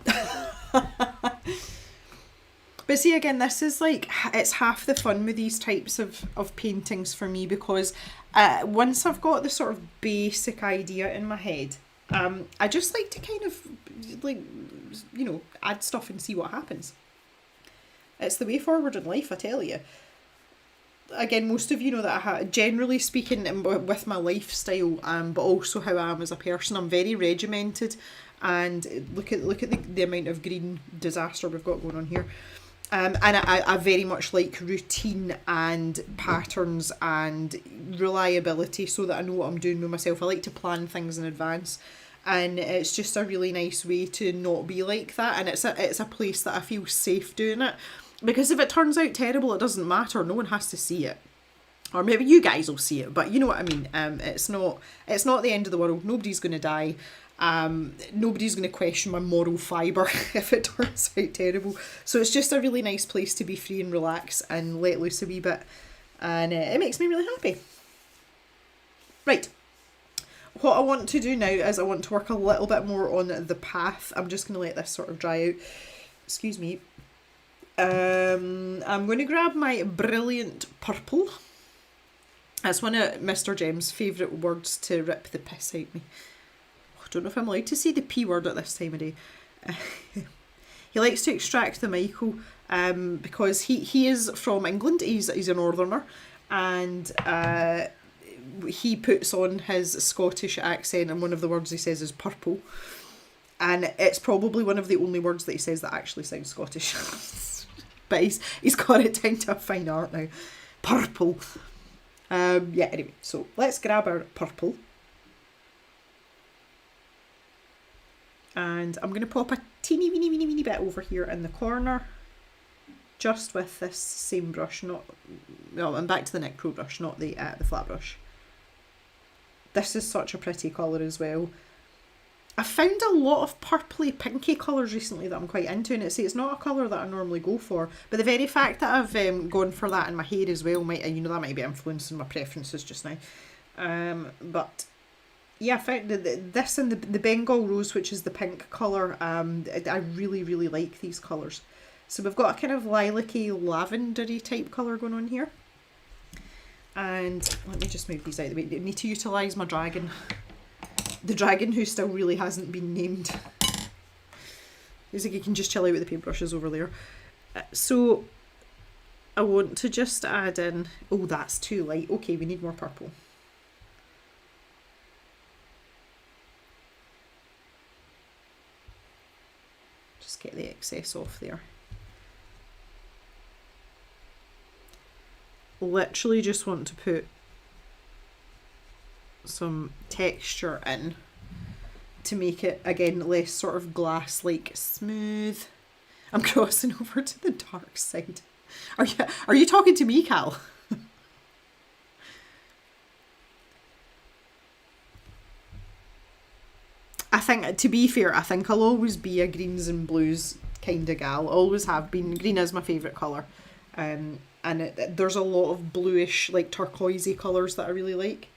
[SPEAKER 1] But see, again, this is like, it's half the fun with these types of paintings for me, because once I've got the sort of basic idea in my head, I just like to kind of, like, you know, add stuff and see what happens. It's the way forward in life, I tell you. Again, most of you know that generally speaking, with my lifestyle, but also how I am as a person, I'm very regimented. And look at the amount of green disaster we've got going on here. And I very much like routine and patterns and reliability, so that I know what I'm doing with myself. I like to plan things in advance, and it's just a really nice way to not be like that. And it's a place that I feel safe doing it, because if it turns out terrible, it doesn't matter. No one has to see it, or maybe you guys will see it, but you know what I mean. It's not the end of the world. Nobody's going to die. Nobody's going to question my moral fibre if it turns out terrible. So it's just a really nice place to be free and relax and let loose a wee bit, and it makes me really happy. Right, what I want to do now is I want to work a little bit more on the path. I'm just going to let this sort of dry out. Excuse me. I'm going to grab my brilliant purple, That's one of Mr. Gem's favourite words to rip the piss out me. I don't know if I'm allowed to say the P word at this time of day. He likes to extract the Michael because he is from England. He's a northerner, and he puts on his Scottish accent, and one of the words he says is purple. And it's probably one of the only words that he says that actually sounds Scottish. But he's got it down to a fine art now. Purple. Yeah, anyway, so let's grab our purple. And I'm going to pop a teeny weeny bit over here in the corner. Just with this same brush, I'm back to the Necro brush, not the flat brush. This is such a pretty colour as well. I found a lot of purpley pinky colours recently that I'm quite into, and it's not a colour that I normally go for, but the very fact that I've gone for that in my hair as well might, that might be influencing my preferences just now. But yeah, I found this and the Bengal Rose, which is the pink colour, I really like these colours. So we've got a kind of lilac-y, lavendery type colour going on here. And let me just move these out of the way. I need to utilise my dragon. The dragon who still really hasn't been named. It's like you can just chill out with the paintbrushes over there. So I want to just add in... Oh, that's too light. Okay, we need more purple. Just get the excess off there. Literally just want to put some texture in to make it, again, less sort of glass-like smooth. I'm crossing over to the dark side. Are you talking to me, Cal? I think, to be fair, I think I'll always be a greens and blues kind of gal. Always have been. Green is my favourite colour. And there's a lot of bluish, like turquoisey colours that I really like.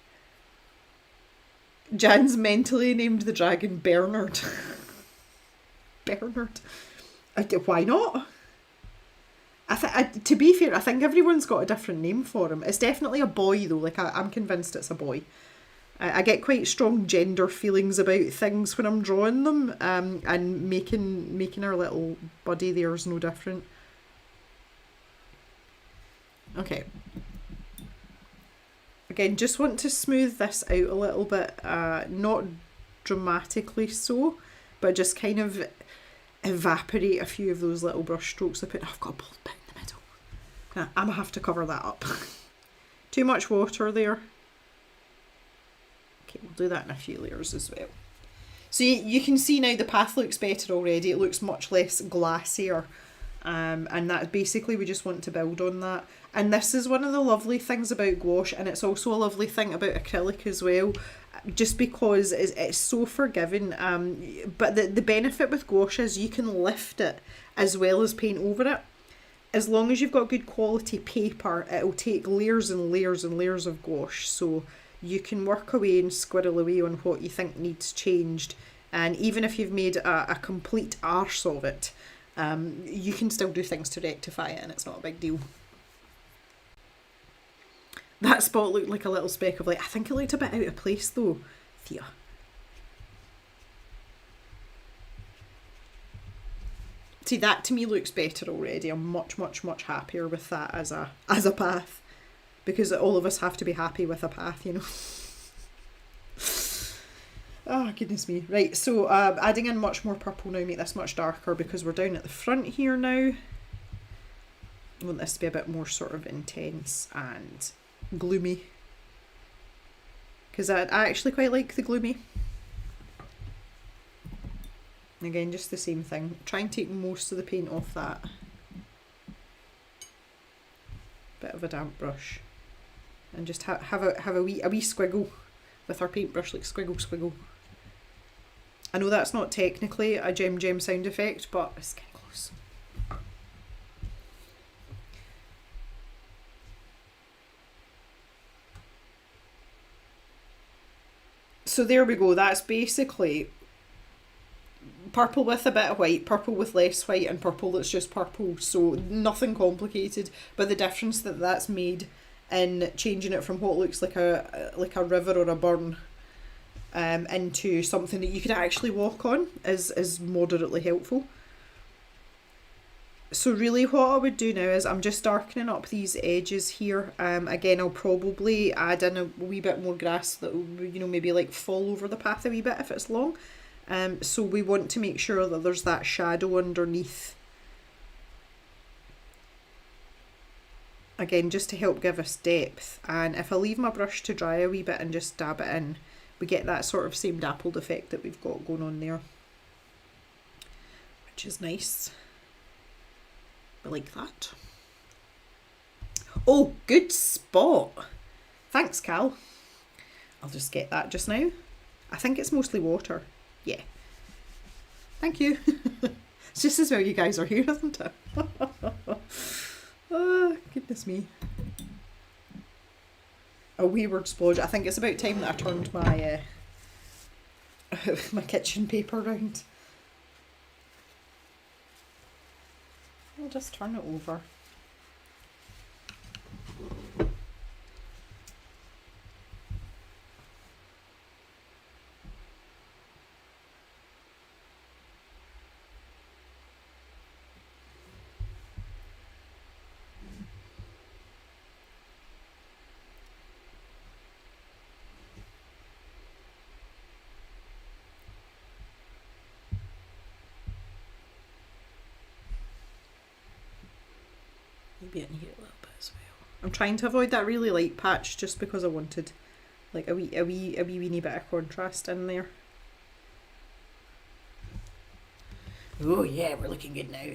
[SPEAKER 1] Jan's mentally named the dragon Bernard. Bernard. Why not? To be fair, I think everyone's got a different name for him. It's definitely a boy though. Like I'm convinced it's a boy. I get quite strong gender feelings about things when I'm drawing them, and making our little buddy there is no different. Okay. Again, just want to smooth this out a little bit, not dramatically so, but just kind of evaporate a few of those little brush strokes. I've got a bold bit in the middle. I'm gonna have to cover that up. Too much water there. Okay, we'll do that in a few layers as well. So you can see now the path looks better already. It looks much less glassier. And that basically we just want to build on that. And this is one of the lovely things about gouache, and it's also a lovely thing about acrylic as well, just because it's so forgiving. But the benefit with gouache is you can lift it as well as paint over it. As long as you've got good quality paper, it'll take layers and layers and layers of gouache. So you can work away and squirrel away on what you think needs changed. And even if you've made a complete arse of it, you can still do things to rectify it, and it's not a big deal. That spot looked like a little speck of light. I think it looked a bit out of place though, Thea. See, that to me looks better already. I'm much happier with that as a path, because all of us have to be happy with a path, you know. Oh, goodness me. Right, so adding in much more purple now, make this much darker because we're down at the front here now. I want this to be a bit more sort of intense and gloomy, because I actually quite like the gloomy. Again, just the same thing. Try and take most of the paint off that. Bit of a damp brush. And just have a wee squiggle with our paintbrush, like squiggle. I know that's not technically a gem sound effect, but it's getting close. So there we go. That's basically purple with a bit of white, purple with less white, and purple that's just purple. So nothing complicated, but the difference that's made in changing it from what looks like a river or a burn into something that you could actually walk on is moderately helpful. So really what I would do now is I'm just darkening up these edges here. Again, I'll probably add in a wee bit more grass that will, you know, maybe like fall over the path a wee bit if it's long. So we want to make sure that there's that shadow underneath. Again, just to help give us depth. And if I leave my brush to dry a wee bit and just dab it in, we get that sort of same dappled effect that we've got going on there, which is nice. I like that. Oh, good spot. Thanks, Cal. I'll just get that just now. I think it's mostly water. Yeah. Thank you. It's just as well you guys are here, isn't it? Oh, goodness me. A wayward splodge. I think it's about time that I turned my my kitchen paper round. I'll just turn it over. Maybe in here a little bit as well. I'm trying to avoid that really light patch just because I wanted like a weeny bit of contrast in there. Oh yeah, we're looking good now.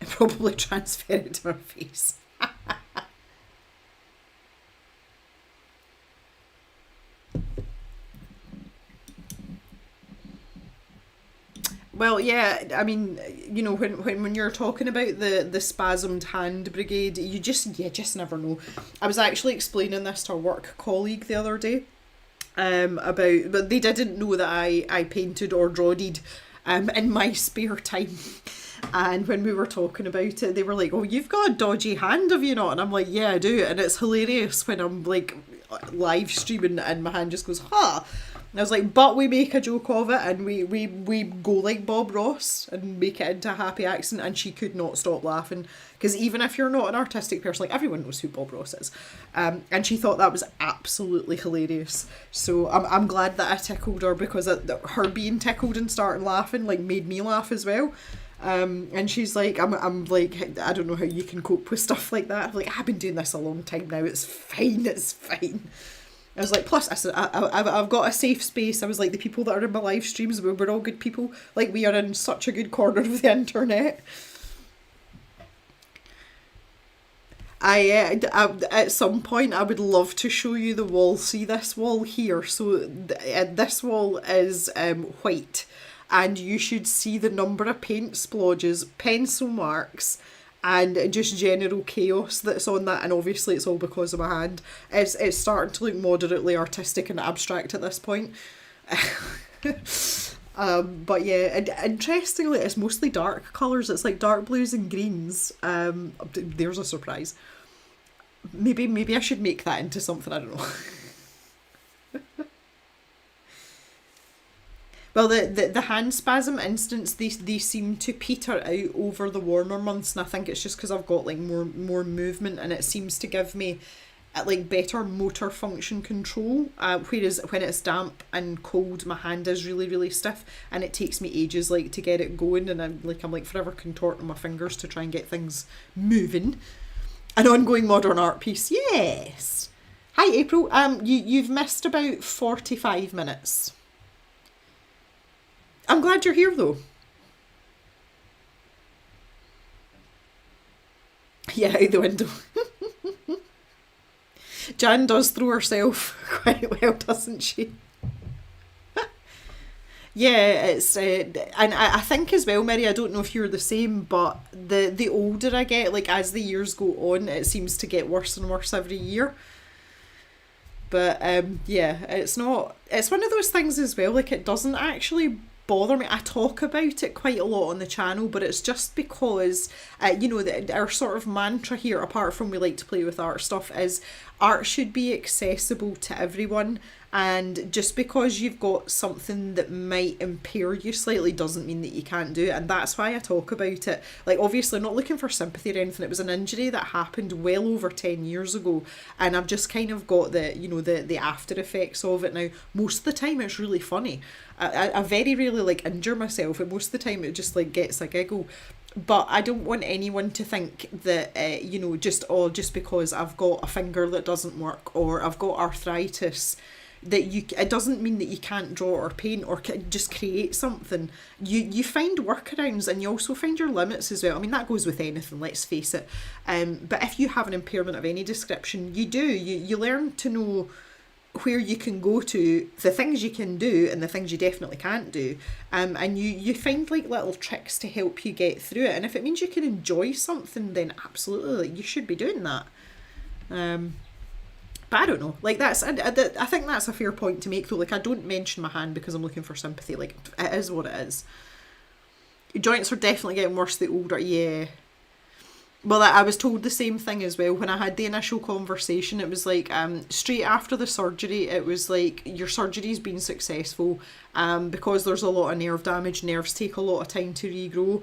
[SPEAKER 1] I probably transfer it to my face. Well, yeah, I mean, you know, when you're talking about the spasmed hand brigade, you just never know. I was actually explaining this to a work colleague the other day, but they didn't know that I painted or drawed in my spare time. And when we were talking about it, they were like, "Oh, you've got a dodgy hand, have you not?" And I'm like, "Yeah, I do." And it's hilarious when I'm like live streaming and my hand just goes, "Ha!" And I was like, but we make a joke of it and we go like Bob Ross and make it into a happy accent, and she could not stop laughing. Because even if you're not an artistic person, like everyone knows who Bob Ross is. And she thought that was absolutely hilarious. So I'm glad that I tickled her, because her being tickled and starting laughing like made me laugh as well. And she's like, I'm like, I don't know how you can cope with stuff like that. I'm like, I've been doing this a long time now. It's fine. I was like, plus I said, I've got a safe space. I was like, the people that are in my live streams, we're all good people. Like, we are in such a good corner of the internet. At some point, I would love to show you the wall. See this wall here? So this wall is white. And you should see the number of paint splodges, pencil marks, and just general chaos that's on that. And obviously it's all because of my hand. It's starting to look moderately artistic and abstract at this point. But yeah, and interestingly, it's mostly dark colours. It's like dark blues and greens. There's a surprise. Maybe I should make that into something, I don't know. Well, the hand spasm instance, they seem to peter out over the warmer months, and I think it's just because I've got like more movement, and it seems to give me like better motor function control. Whereas when it's damp and cold, my hand is really stiff, and it takes me ages like to get it going, and I'm like forever contorting my fingers to try and get things moving. An ongoing modern art piece, yes. Hi April. You've missed about 45 minutes. I'm glad you're here though. Yeah, out the window. Jan does throw herself quite well, doesn't she? Yeah, it's and I think as well, Mary, I don't know if you're the same, but the older I get, like as the years go on, it seems to get worse and worse every year. But yeah, it's one of those things as well, like it doesn't actually bother me. I talk about it quite a lot on the channel, but it's just because, you know, our sort of mantra here, apart from we like to play with art stuff, is art should be accessible to everyone. And just because you've got something that might impair you slightly doesn't mean that you can't do it. And that's why I talk about it. Like, obviously, I'm not looking for sympathy or anything. It was an injury that happened well over 10 years ago. And I've just kind of got the, you know, the after effects of it now. Most of the time, it's really funny. I very rarely, like, injure myself. And most of the time, it just, like, gets a giggle. But I don't want anyone to think that, you know, just because I've got a finger that doesn't work or I've got arthritis, that it doesn't mean that you can't draw or paint or just create something. You find workarounds, and you also find your limits as well. I mean, that goes with anything, let's face it. But if you have an impairment of any description, you learn to know where you can go to, the things you can do and the things you definitely can't do, and you find like little tricks to help you get through it. And if it means you can enjoy something, then absolutely, like, you should be doing that. But I don't know, like, I think that's a fair point to make, though. Like, I don't mention my hand because I'm looking for sympathy. Like, it is what it is. Your joints are definitely getting worse the older, yeah. Well, I was told the same thing as well when I had the initial conversation. It was like, straight after the surgery, it was like, your surgery's been successful, because there's a lot of nerve damage. Nerves take a lot of time to regrow,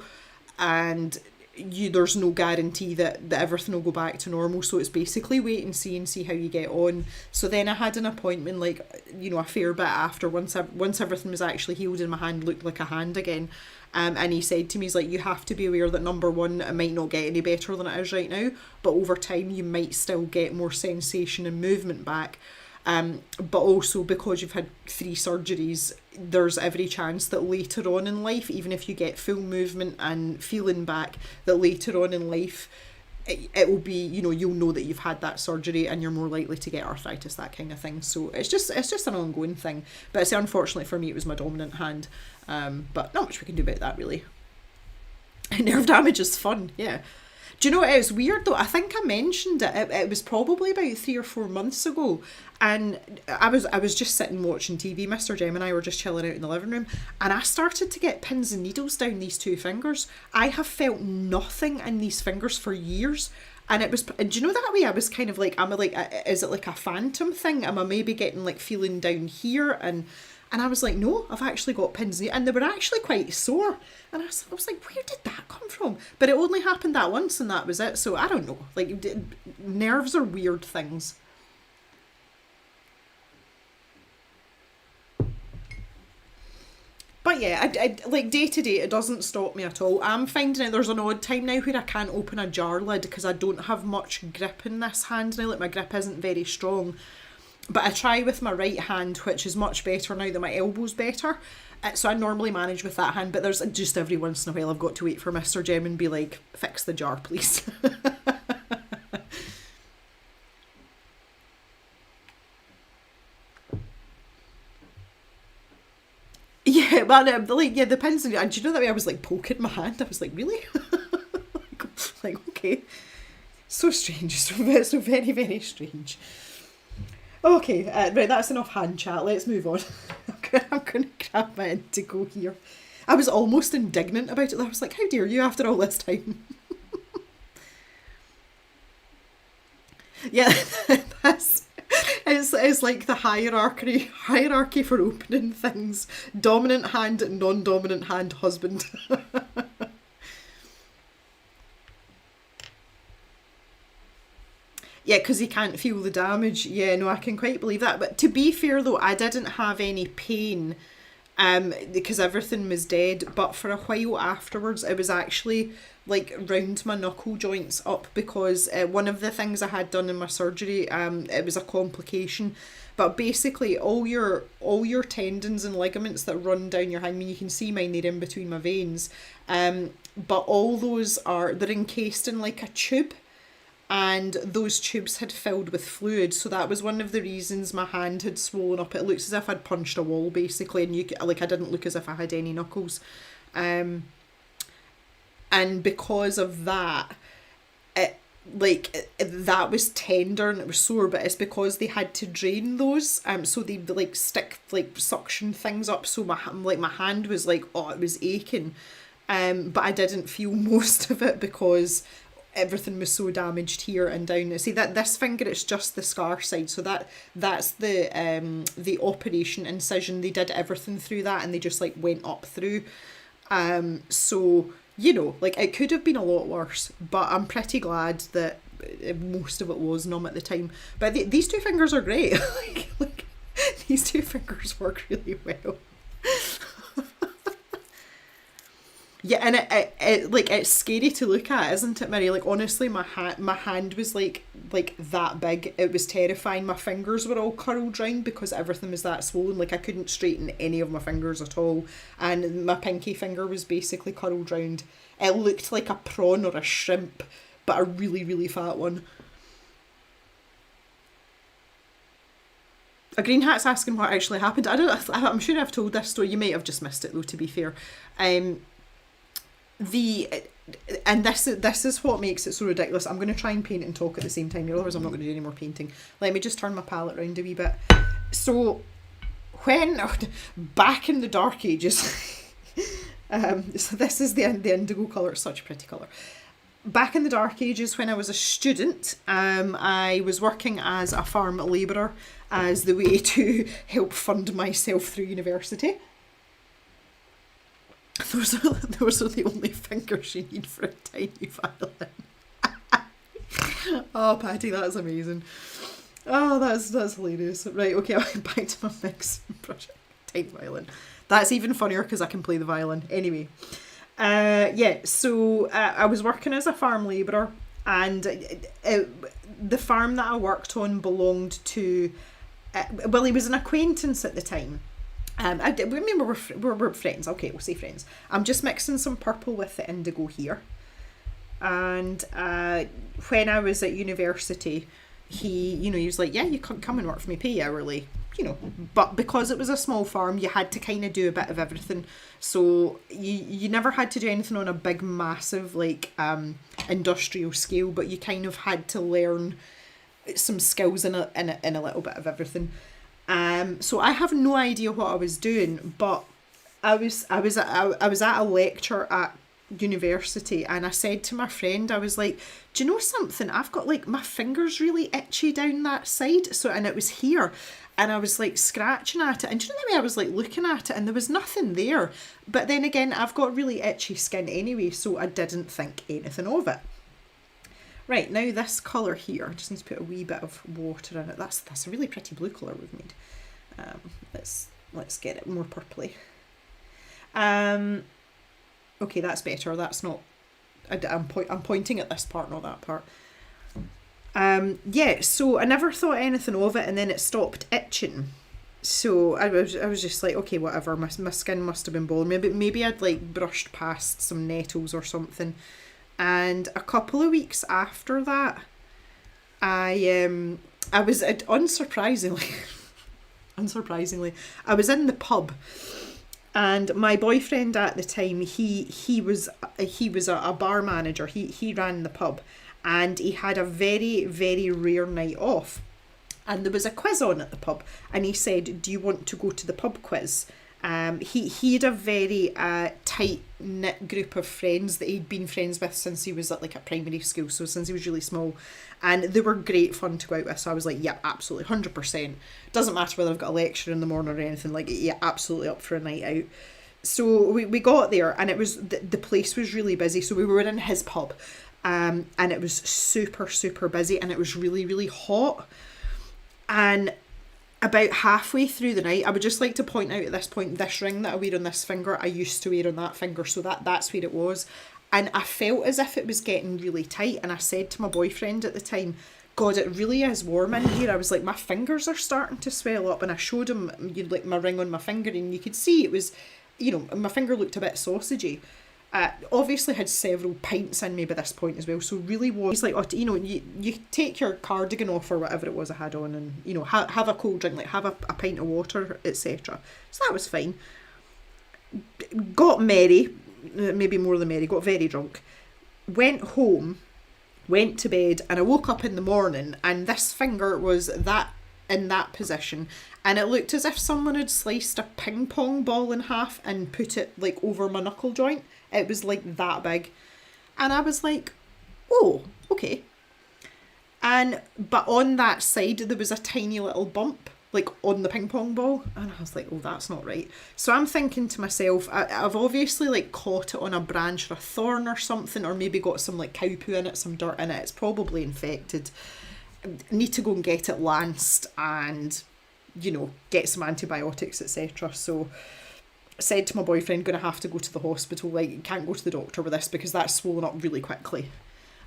[SPEAKER 1] and there's no guarantee that everything will go back to normal. So it's basically wait and see how you get on. So then I had an appointment, like, you know, a fair bit after, once everything was actually healed and my hand looked like a hand again. And he said to me, he's like, you have to be aware that, number one, it might not get any better than it is right now, but over time you might still get more sensation and movement back. But also, because you've had 3 surgeries, there's every chance that later on in life, even if you get full movement and feeling back, that later on in life it will be, you know, you'll know that you've had that surgery and you're more likely to get arthritis, that kind of thing. So it's just an ongoing thing. But it's, unfortunately for me, it was my dominant hand. But not much we can do about that, really. Nerve damage is fun, yeah. Do you know what, it was weird though? I think I mentioned it. It was probably about 3 or 4 months ago, and I was just sitting watching TV. Mr. Jem and I were just chilling out in the living room, and I started to get pins and needles down these 2 fingers. I have felt nothing in these fingers for years, and it was. And do you know that way? I was kind of like, is it like a phantom thing? Am I maybe getting like feeling down here? And I was like, no, I've actually got pins, and they were actually quite sore. And I was like, where did that come from? But it only happened that once, and that was it. So I don't know. Like, nerves are weird things. But yeah, I like, day to day, it doesn't stop me at all. I'm finding out there's an odd time now where I can't open a jar lid because I don't have much grip in this hand now. Like, my grip isn't very strong. But I try with my right hand, which is much better now that my elbow's better. So I normally manage with that hand, but there's just every once in a while I've got to wait for Mr. Jem and be like, fix the jar, please. Yeah, but like, yeah, the pins, and do you know that way I was like poking my hand? I was like, really? like, okay. So strange, so very, very strange. Okay, right, that's enough hand chat. Let's move on. I'm going to grab my Indigo here. I was almost indignant about it. I was like, how dare you after all this time? Yeah, it's like the hierarchy for opening things. Dominant hand, non-dominant hand, husband. Yeah, because he can't feel the damage. Yeah, no, I can quite believe that. But to be fair though, I didn't have any pain because everything was dead. But for a while afterwards, it was actually like round my knuckle joints up, because one of the things I had done in my surgery, it was a complication. But basically, all your tendons and ligaments that run down your hand, I mean, you can see mine, they're in between my veins. But all those they're encased in like a tube. And those tubes had filled with fluid, so that was one of the reasons my hand had swollen up. It looks as if I'd punched a wall, basically, and I didn't look as if I had any knuckles. And because of that, like that was tender and it was sore, but it's because they had to drain those, so they like stick like suction things up, so my hand was like, oh, it was aching, but I didn't feel most of it because everything was so damaged here and down. See that this finger, it's just the scar side, so that's the operation incision. They did everything through that and they just like went up through, so you know, like it could have been a lot worse, but I'm pretty glad that most of it was numb at the time. But these two fingers are great. like these two fingers work really well. Yeah, and it like it's scary to look at, isn't it, Mary? Like honestly, my hand was like that big. It was terrifying. My fingers were all curled round because everything was that swollen. Like I couldn't straighten any of my fingers at all, and my pinky finger was basically curled round. It looked like a prawn or a shrimp, but a really, really fat one. A green hat's asking what actually happened. I'm sure I've told this story. You might have just missed it though, to be fair. And this is what makes it so ridiculous. I'm going to try and paint and talk at the same time, otherwise I'm not going to do any more painting. Let me just turn my palette around a wee bit. So when back in the dark ages, so this is the indigo colour. It's such a pretty colour. Back in the dark ages when I was a student, I was working as a farm labourer as the way to help fund myself through university. Those are the only fingers you need for a tiny violin. Oh, Patty, that's amazing. Oh, that's hilarious. Right, okay, I'm back to my mixing project. Tiny violin. That's even funnier because I can play the violin. Anyway, so I was working as a farm labourer, and the farm that I worked on belonged to, well, he was an acquaintance at the time. I remember we're friends. Okay, we'll say friends. I'm just mixing some purple with the indigo here. And when I was at university, he was like, yeah, you can come and work for me, pay you hourly, But because it was a small farm, you had to kind of do a bit of everything. So you never had to do anything on a big, massive, like industrial scale, but you kind of had to learn some skills in a little bit of everything. So I have no idea what I was doing, but I was at a lecture at university, and I said to my friend, I was like, do you know something? I've got like my fingers really itchy down that side. And it was here, and I was like scratching at it, and do you know the way I was like looking at it, and there was nothing there. But then again, I've got really itchy skin anyway, so I didn't think anything of it. Right, now this colour here, I just need to put a wee bit of water in it. That's a really pretty blue colour we've made. Let's get it more purpley. Okay, that's better. That's not. I'm pointing at this part, not that part. Yeah. So I never thought anything of it, and then it stopped itching. So I was just like, okay, whatever. My skin must have been bothering. Maybe I'd like brushed past some nettles or something. And a couple of weeks after that, I was unsurprisingly, I was in the pub, and my boyfriend at the time, he was a bar manager. He ran the pub, and he had a very, very rare night off, and there was a quiz on at the pub, and he said, do you want to go to the pub quiz? He had a very tight knit group of friends that he'd been friends with since he was at like a primary school, so since he was really small, and they were great fun to go out with. So I was like, yeah, absolutely, 100%. Doesn't matter whether I've got a lecture in the morning or anything, like, yeah, absolutely up for a night out. So we got there, and it was the place was really busy. So we were in his pub, and it was super, super busy, and it was really, really hot. And about halfway through the night, I would just like to point out at this point, this ring that I wear on this finger, I used to wear on that finger, so that's where it was. And I felt as if it was getting really tight, and I said to my boyfriend at the time, God, it really is warm in here. I was like, my fingers are starting to swell up, and I showed him like my ring on my finger, and you could see it was, my finger looked a bit sausagey. Obviously had several pints in me by this point as well, so really was like, you take your cardigan off or whatever it was I had on, and have a cold drink, like have a pint of water, etc. So that was fine. Got merry, maybe more than merry, got very drunk, went home, went to bed, and I woke up in the morning and this finger was that in that position, and it looked as if someone had sliced a ping pong ball in half and put it like over my knuckle joint. It was like that big. And I was like, oh, okay. But on that side there was a tiny little bump, like on the ping pong ball, and I was like, oh, that's not right. So I'm thinking to myself, I've obviously like caught it on a branch or a thorn or something, or maybe got some like cow poo in it, some dirt in it. It's probably infected. I need to go and get it lanced and, you know, get some antibiotics, etc. So I said to my boyfriend, gonna have to go to the hospital, like can't go to the doctor with this because that's swollen up really quickly.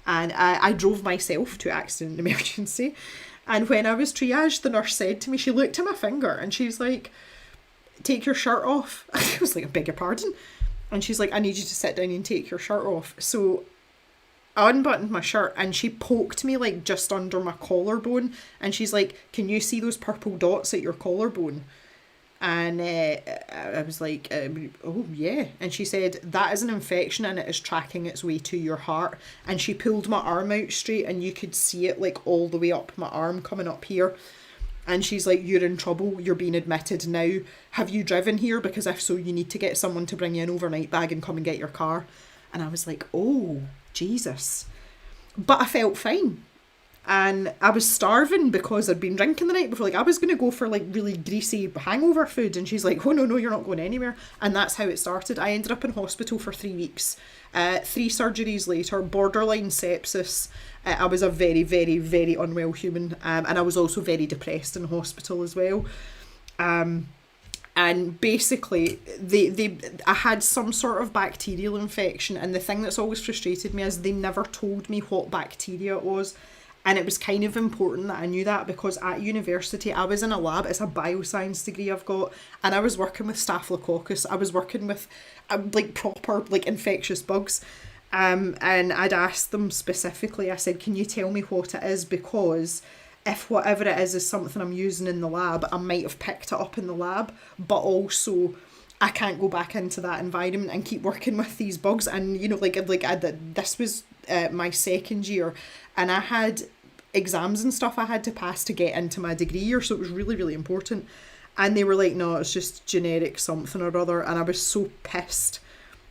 [SPEAKER 1] And I drove myself to accident emergency. And when I was triaged, the nurse said to me, she looked at my finger and she's like, take your shirt off. I was like, I beg your pardon? And she's like, I need you to sit down and take your shirt off. So I unbuttoned my shirt and she poked me like just under my collarbone. And she's like, can you see those purple dots at your collarbone? And I was like, oh yeah. And she said, that is an infection and it is tracking its way to your heart. And she pulled my arm out straight and you could see it like all the way up my arm coming up here. And she's like, you're in trouble, you're being admitted now. Have you driven here? Because if so, you need to get someone to bring you an overnight bag and come and get your car. And I was like, oh, Jesus. But I felt fine. And I was starving because I'd been drinking the night before. Like I was going to go for like really greasy hangover food, and she's like, oh no, you're not going anywhere. And that's how it started. I ended up in hospital for 3 weeks. 3 surgeries later, borderline sepsis. I was a very, very, very unwell human, and I was also very depressed in hospital as well. And basically I had some sort of bacterial infection, and the thing that's always frustrated me is they never told me what bacteria it was. And it was kind of important that I knew that, because at university I was in a lab. It's a bioscience degree I've got, and I was working with staphylococcus. I was working with like proper like infectious bugs, and I'd asked them specifically, I said, can you tell me what it is, because if whatever it is something I'm using in the lab, I might have picked it up in the lab, but also I can't go back into that environment and keep working with these bugs. And you know, this was my second year, and I had exams and stuff I had to pass to get into my degree year, so it was really, really important. And they were like, no, it's just generic something or other. And I was so pissed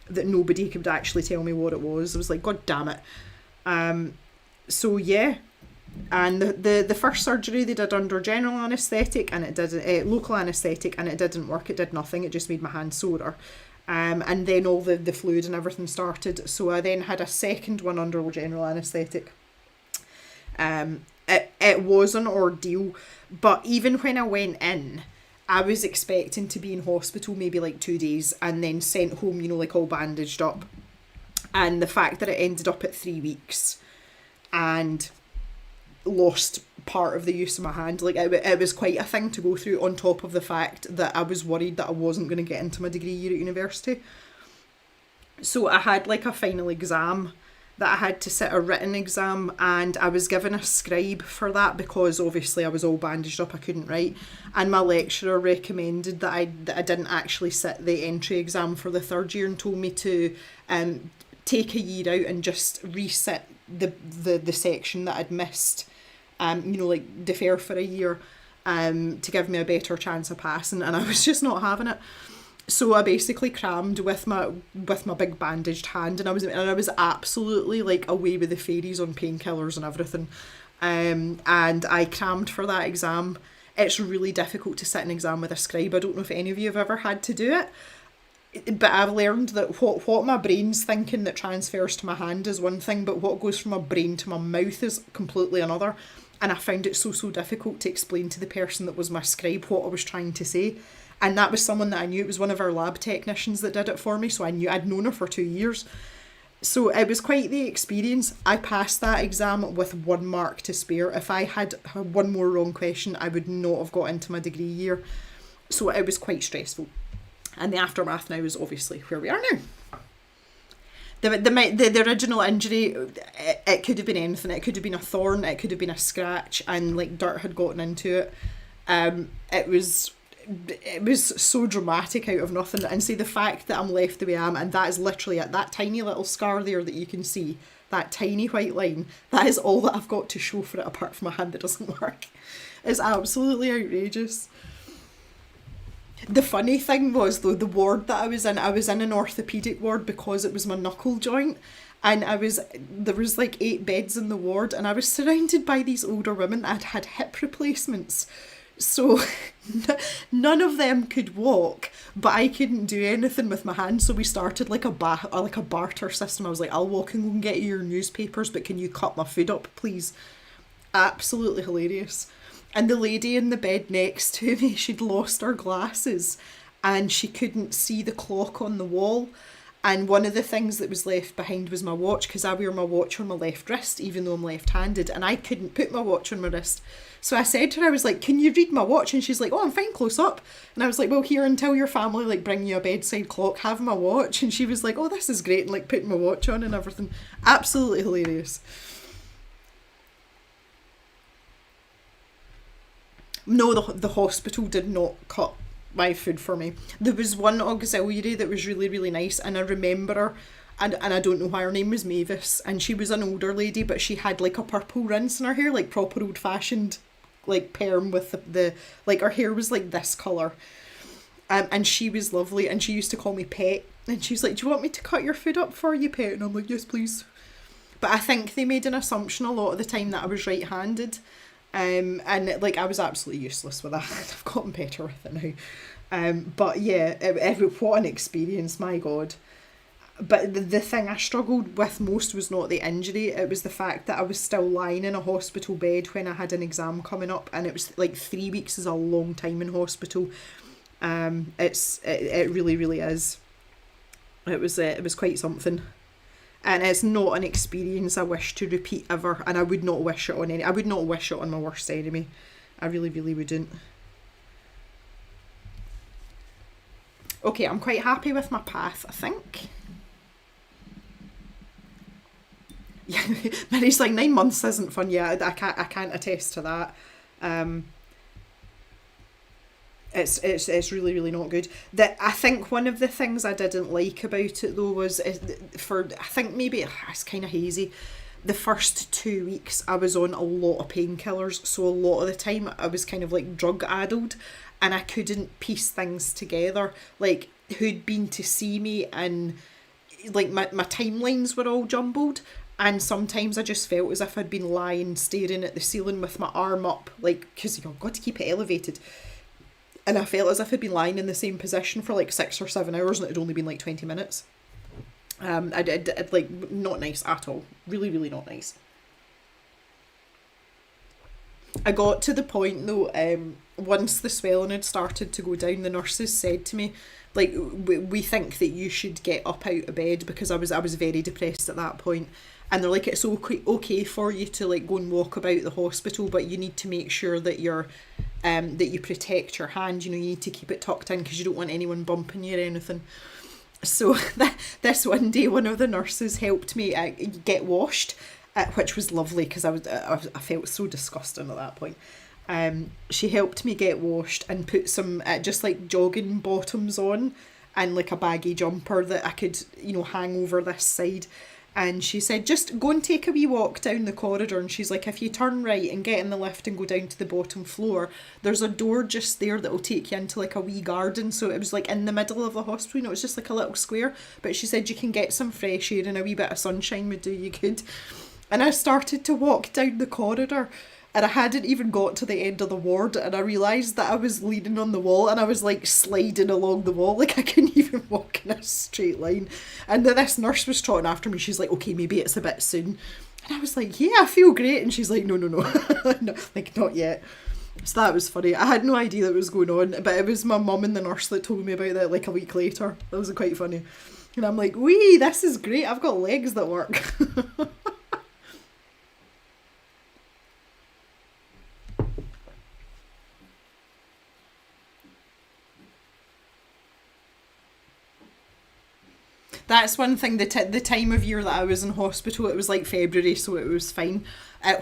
[SPEAKER 1] that nobody could actually tell me what it was. I was like, God damn it. So yeah. And the first surgery they did under general anaesthetic, and it did local anaesthetic, and it didn't work. It did nothing. It just made my hand sorer. And then all the fluid and everything started. So I then had a second one under general anaesthetic. It was an ordeal, but even when I went in, I was expecting to be in hospital maybe like 2 days and then sent home, you know, like all bandaged up. And the fact that it ended up at 3 weeks and lost part of the use of my hand, like it was quite a thing to go through, on top of the fact that I was worried that I wasn't going to get into my degree year at university. So I had like a final exam that I had to sit, a written exam, and I was given a scribe for that because obviously I was all bandaged up, I couldn't write, and my lecturer recommended that I didn't actually sit the entry exam for the third year, and told me to take a year out and just resit the section that I'd missed, you know, like defer for a year to give me a better chance of passing, and I was just not having it. So I basically crammed with my big bandaged hand, and I was absolutely like away with the fairies on painkillers and everything. And I crammed for that exam. It's really difficult to sit an exam with a scribe. I don't know if any of you have ever had to do it, but I've learned that what my brain's thinking that transfers to my hand is one thing, but what goes from my brain to my mouth is completely another. And I found it so difficult to explain to the person that was my scribe what I was trying to say. And that was someone that I knew. It was one of our lab technicians that did it for me, so I knew, I'd known her for 2 years. So it was quite the experience. I passed that exam with 1 mark to spare. If I had one more wrong question, I would not have got into my degree year. So it was quite stressful. And the aftermath now is obviously where we are now. The original injury, it could have been anything. It could have been a thorn, it could have been a scratch, and like dirt had gotten into it. it was so dramatic out of nothing. And see, the fact that I'm left the way I am, and that is literally it, that tiny little scar there that you can see, that tiny white line, that is all that I've got to show for it apart from a hand that doesn't work. It's absolutely outrageous. The funny thing was, though, the ward that I was in an orthopaedic ward because it was my knuckle joint. And there was like 8 beds in the ward, and I was surrounded by these older women that had hip replacements. So none of them could walk, but I couldn't do anything with my hands. So we started like a barter system. I was like, I'll walk and go and get you your newspapers, but can you cut my food up, please? Absolutely hilarious. And the lady in the bed next to me, she'd lost her glasses and she couldn't see the clock on the wall. And one of the things that was left behind was my watch, because I wear my watch on my left wrist, even though I'm left-handed, and I couldn't put my watch on my wrist. So I said to her, I was like, can you read my watch? And she's like, oh, I'm fine, close up. And I was like, well, here, until your family like bring you a bedside clock, have my watch. And she was like, oh, this is great, and like putting my watch on and everything. Absolutely hilarious. No, the hospital did not cut my food for me. There was one auxiliary that was really, really nice, and I remember her, and I don't know why her name was Mavis, and she was an older lady, but she had like a purple rinse in her hair, like proper old fashioned like perm with the like her hair was like this colour. And she was lovely, and she used to call me Pet, and she's like, do you want me to cut your food up for you, Pet? And I'm like, yes please. But I think they made an assumption a lot of the time that I was right-handed. And like I was absolutely useless with that. I've gotten better with it now. But yeah, what an experience, my God. But the thing I struggled with most was not the injury, it was the fact that I was still lying in a hospital bed when I had an exam coming up, and it was like 3 weeks is a long time in hospital. It really, really is. It was quite something. And it's not an experience I wish to repeat ever, and I would not wish it on I would not wish it on my worst enemy. I really, really wouldn't. Okay, I'm quite happy with my path, I think. Yeah, Mary's like, 9 months isn't fun. Yeah, I can't attest to that. It's really, really not good. I think one of the things I didn't like about it though was I think maybe it's kind of hazy. The first 2 weeks I was on a lot of painkillers, so a lot of the time I was kind of like drug addled, and I couldn't piece things together, like who'd been to see me, and like my timelines were all jumbled. And sometimes I just felt as if I'd been lying staring at the ceiling with my arm up, like, because you've got to keep it elevated. And I felt as if I'd been lying in the same position for like 6 or 7 hours, and it had only been like 20 minutes. I'd like, not nice at all. Really, really not nice. I got to the point though, once the swelling had started to go down, the nurses said to me, like, we think that you should get up out of bed, because I was very depressed at that point. And they're like, it's okay for you to like go and walk about the hospital, but you need to make sure that you're that you protect your hand. You know, you need to keep it tucked in because you don't want anyone bumping you or anything. So this one day, one of the nurses helped me get washed, which was lovely because I felt so disgusting at that point. She helped me get washed and put some just like jogging bottoms on and like a baggy jumper that I could, you know, hang over this side. And she said, just go and take a wee walk down the corridor. And she's like, if you turn right and get in the lift and go down to the bottom floor, there's a door just there that will take you into like a wee garden. So it was like in the middle of the hospital, you know, it was just like a little square. But she said you can get some fresh air and a wee bit of sunshine would do you good. And I started to walk down the corridor, and I hadn't even got to the end of the ward, and I realised that I was leaning on the wall, and I was like sliding along the wall, like I couldn't even walk in a straight line. And then this nurse was trotting after me. She's like, okay, maybe it's a bit soon. And I was like, yeah, I feel great. And she's like, no. No, like, not yet. So that was funny. I had no idea that was going on, but it was my mum and the nurse that told me about that like a week later. That was quite funny. And I'm like, wee, this is great. I've got legs that work. That's one thing, the time of year that I was in hospital, it was like February, so it was fine.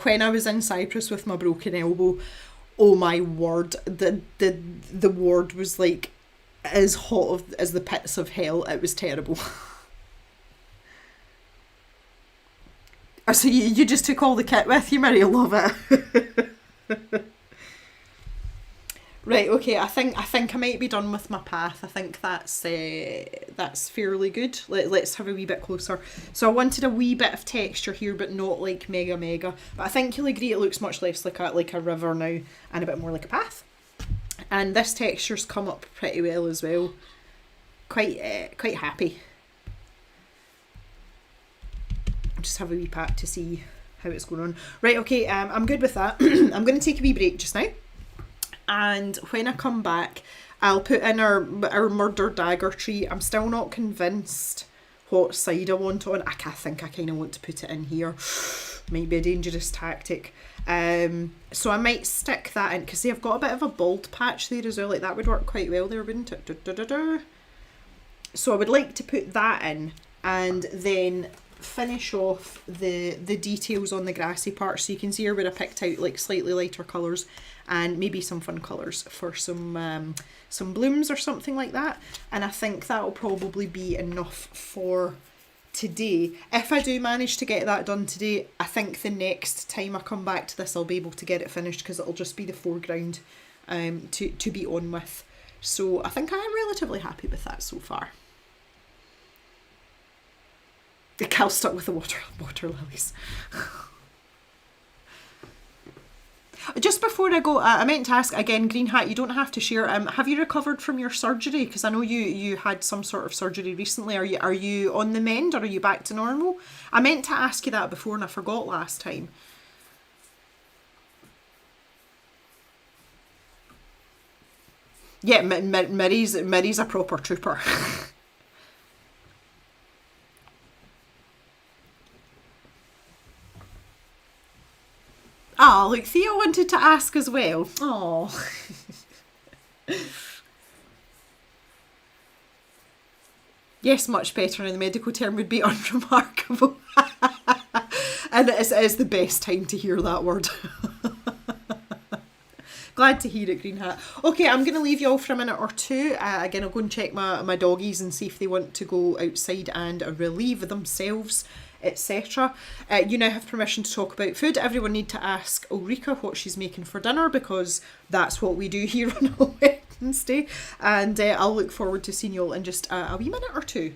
[SPEAKER 1] When I was in Cyprus with my broken elbow, oh my word, the ward was like as hot as the pits of hell. It was terrible. So you just took all the kit with you, Mary. I love it. Right, okay, I think I might be done with my path. I think that's fairly good. Let's have a wee bit closer. So I wanted a wee bit of texture here, but not like mega. But I think you'll agree it looks much less like a river now and a bit more like a path. And this texture's come up pretty well as well. Quite happy. Just have a wee pat to see how it's going on. Right, okay, I'm good with that. I'm going to take a wee break just now. And when I come back, I'll put in our murder dagger tree. I'm still not convinced what side I want on. I think I kind of want to put it in here. Might be a dangerous tactic. So I might stick that in, because I've got a bit of a bald patch there as well. Like that would work quite well there, wouldn't it? So I would like to put that in, and then finish off the details on the grassy part. So you can see here where I picked out like slightly lighter colours and maybe some fun colours for some blooms or something like that. And I think that'll probably be enough for today. If I do manage to get that done today, I think the next time I come back to this I'll be able to get it finished, because it'll just be the foreground to be on with. So I think I'm relatively happy with that so far. The Cal stuck with the water lilies. Just before I go, I meant to ask again, Green Hat, you don't have to share. Have you recovered from your surgery? Because I know you had some sort of surgery recently. Are you on the mend, or are you back to normal? I meant to ask you that before and I forgot last time. Yeah, Mirrie's a proper trooper. Oh, look, Theo wanted to ask as well. Oh. Yes, much better. Now the medical term would be unremarkable. And it is the best time to hear that word. Glad to hear it, Green Hat. Okay, I'm going to leave you all for a minute or two. Again, I'll go and check my doggies and see if they want to go outside and relieve themselves, etc. You now have permission to talk about food. Everyone need to ask Ulrika what she's making for dinner, because that's what we do here on a Wednesday. And I'll look forward to seeing you all in just a wee minute or two.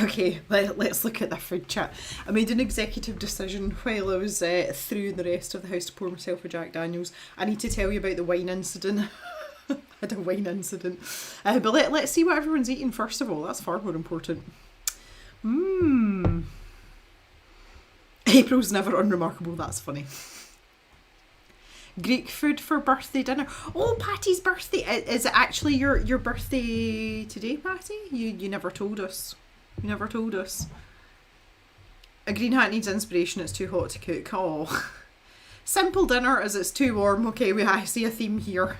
[SPEAKER 1] Okay, let's look at the food chat. I made an executive decision while I was through the rest of the house to pour myself a Jack Daniels. I need to tell you about the wine incident. I had a wine incident. But let's see what everyone's eating first of all. That's far more important. April's never unremarkable. That's funny. Greek food for birthday dinner. Oh, Patty's birthday. Is it actually your birthday today, Patty? You never told us. You never told us. A green hat needs inspiration, it's too hot to cook. Oh. Simple dinner as it's too warm. Okay, I see a theme here.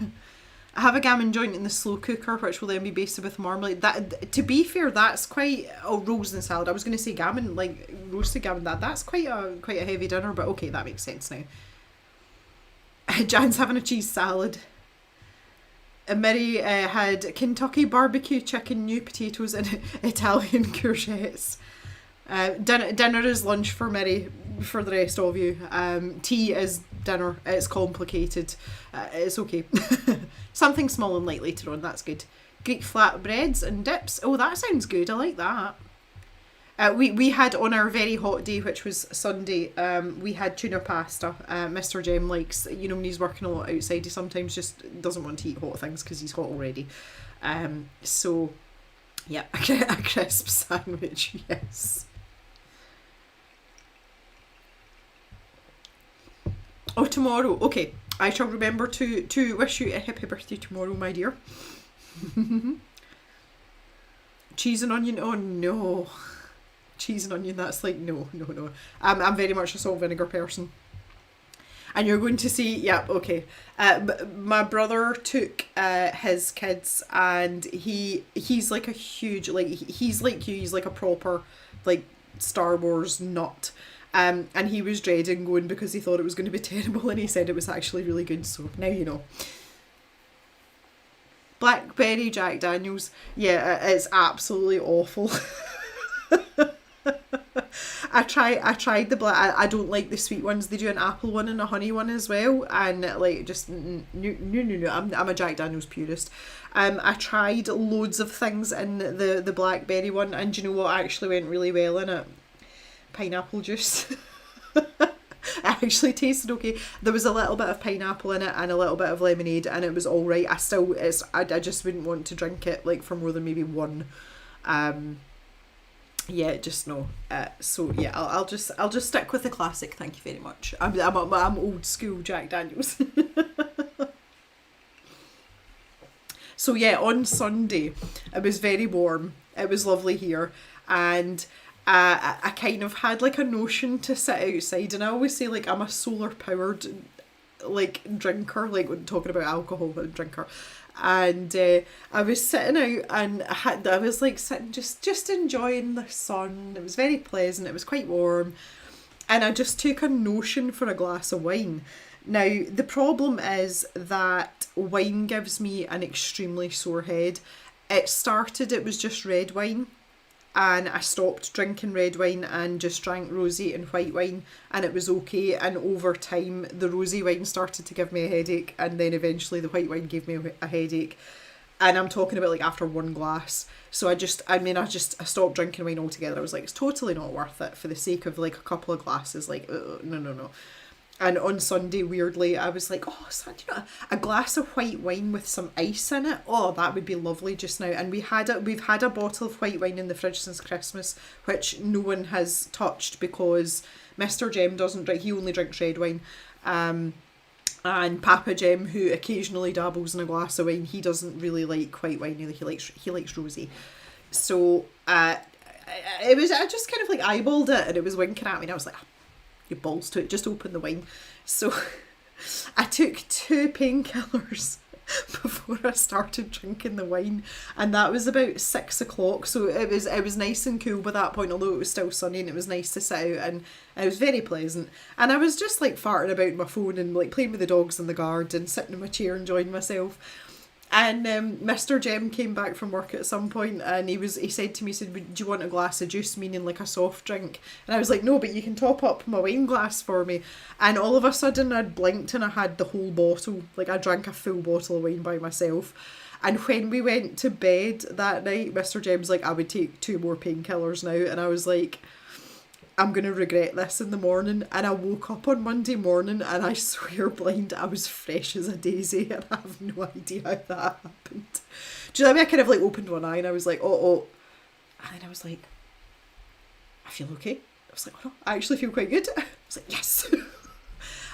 [SPEAKER 1] I have a gammon joint in the slow cooker, which will then be basted with marmalade. That, to be fair, that's quite... Oh, rolls and salad. I was going to say gammon, like roasted gammon. That's quite a heavy dinner, but okay, that makes sense now. Jan's having a cheese salad. Mary had Kentucky barbecue chicken, new potatoes, and Italian courgettes. Dinner is lunch for Mary, for the rest of you. Tea is dinner. It's complicated. It's okay. Something small and light later on, that's good. Greek flatbreads and dips. Oh, that sounds good. I like that. We had on our very hot day, which was Sunday, we had tuna pasta. Mr. Jem likes, when he's working a lot outside, he sometimes just doesn't want to eat hot things because he's hot already. So, yeah, a crisp sandwich, yes. Oh, tomorrow. Okay, I shall remember to wish you a happy birthday tomorrow, my dear. Cheese and onion. Oh no, cheese and onion. That's like no. I'm very much a salt vinegar person. And you're going to see, yeah, okay. My brother took his kids, and he's like a huge, like he's like you. He's like a proper like Star Wars nut. And he was dreading going because he thought it was going to be terrible, and he said it was actually really good, so now you know. Blackberry Jack Daniels, yeah, it's absolutely awful. I tried the black. I don't like the sweet ones. They do an apple one and a honey one as well, and like just no. I'm a Jack Daniels purist. I tried loads of things in the blackberry one, and do you know what actually went really well in it? Pineapple juice. It actually tasted okay. There was a little bit of pineapple in it and a little bit of lemonade, and it was all right. I just wouldn't want to drink it like for more than maybe one. Yeah, just no. So yeah, I'll just stick with the classic. Thank you very much. I'm old school Jack Daniels. So yeah, on Sunday it was very warm. It was lovely here, and I kind of had like a notion to sit outside, and I always say like I'm a solar powered like drinker, like when talking about alcohol, drinker. And I was sitting out, and I was like sitting just enjoying the sun. It was very pleasant. It was quite warm, and I just took a notion for a glass of wine. Now the problem is that wine gives me an extremely sore head. It was just red wine, and I stopped drinking red wine and just drank rosé and white wine, and it was okay. And over time the rosé wine started to give me a headache, and then eventually the white wine gave me a headache, and I'm talking about like after one glass. So I stopped drinking wine altogether. I was like, it's totally not worth it for the sake of like a couple of glasses. Like no. And on Sunday, weirdly, I was like, oh, a glass of white wine with some ice in it. Oh, that would be lovely just now. And we've had a bottle of white wine in the fridge since Christmas, which no one has touched because Mr. Jem doesn't drink. He only drinks red wine. And Papa Jem, who occasionally dabbles in a glass of wine, he doesn't really like white wine either. He likes rosé. So I just kind of like eyeballed it, and it was winking at me, and I was like, your balls to it, just open the wine. So I took 2 painkillers before I started drinking the wine, and that was about 6 o'clock. So it was nice and cool by that point, although it was still sunny, and it was nice to sit out, and it was very pleasant. And I was just like farting about my phone and like playing with the dogs in the garden, sitting in my chair enjoying myself. And Mr. Jem came back from work at some point, and he said to me, do you want a glass of juice, meaning like a soft drink? And I was like, no, but you can top up my wine glass for me. And all of a sudden I'd blinked and I had the whole bottle. Like I drank a full bottle of wine by myself. And when we went to bed that night, Mr. Jem's like, I would take 2 more painkillers now. And I was like, I'm going to regret this in the morning. And I woke up on Monday morning, and I swear blind, I was fresh as a daisy, and I have no idea how that happened. Do you know what I mean? I kind of like opened one eye, and I was like, oh. And then I was like, I feel okay. I was like, oh no, I actually feel quite good. I was like, yes.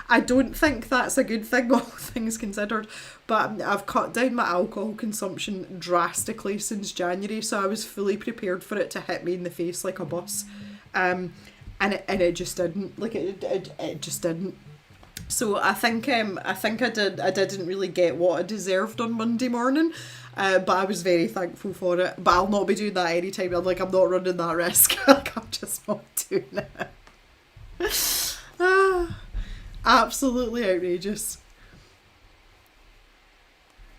[SPEAKER 1] I don't think that's a good thing, all things considered, but I've cut down my alcohol consumption drastically since January, so I was fully prepared for it to hit me in the face like a bus. and it just didn't. Like it just didn't. So I think I didn't really get what I deserved on Monday morning, but I was very thankful for it. But I'll not be doing that anytime. I'm not running that risk. Like, I'm just not doing it. Absolutely outrageous.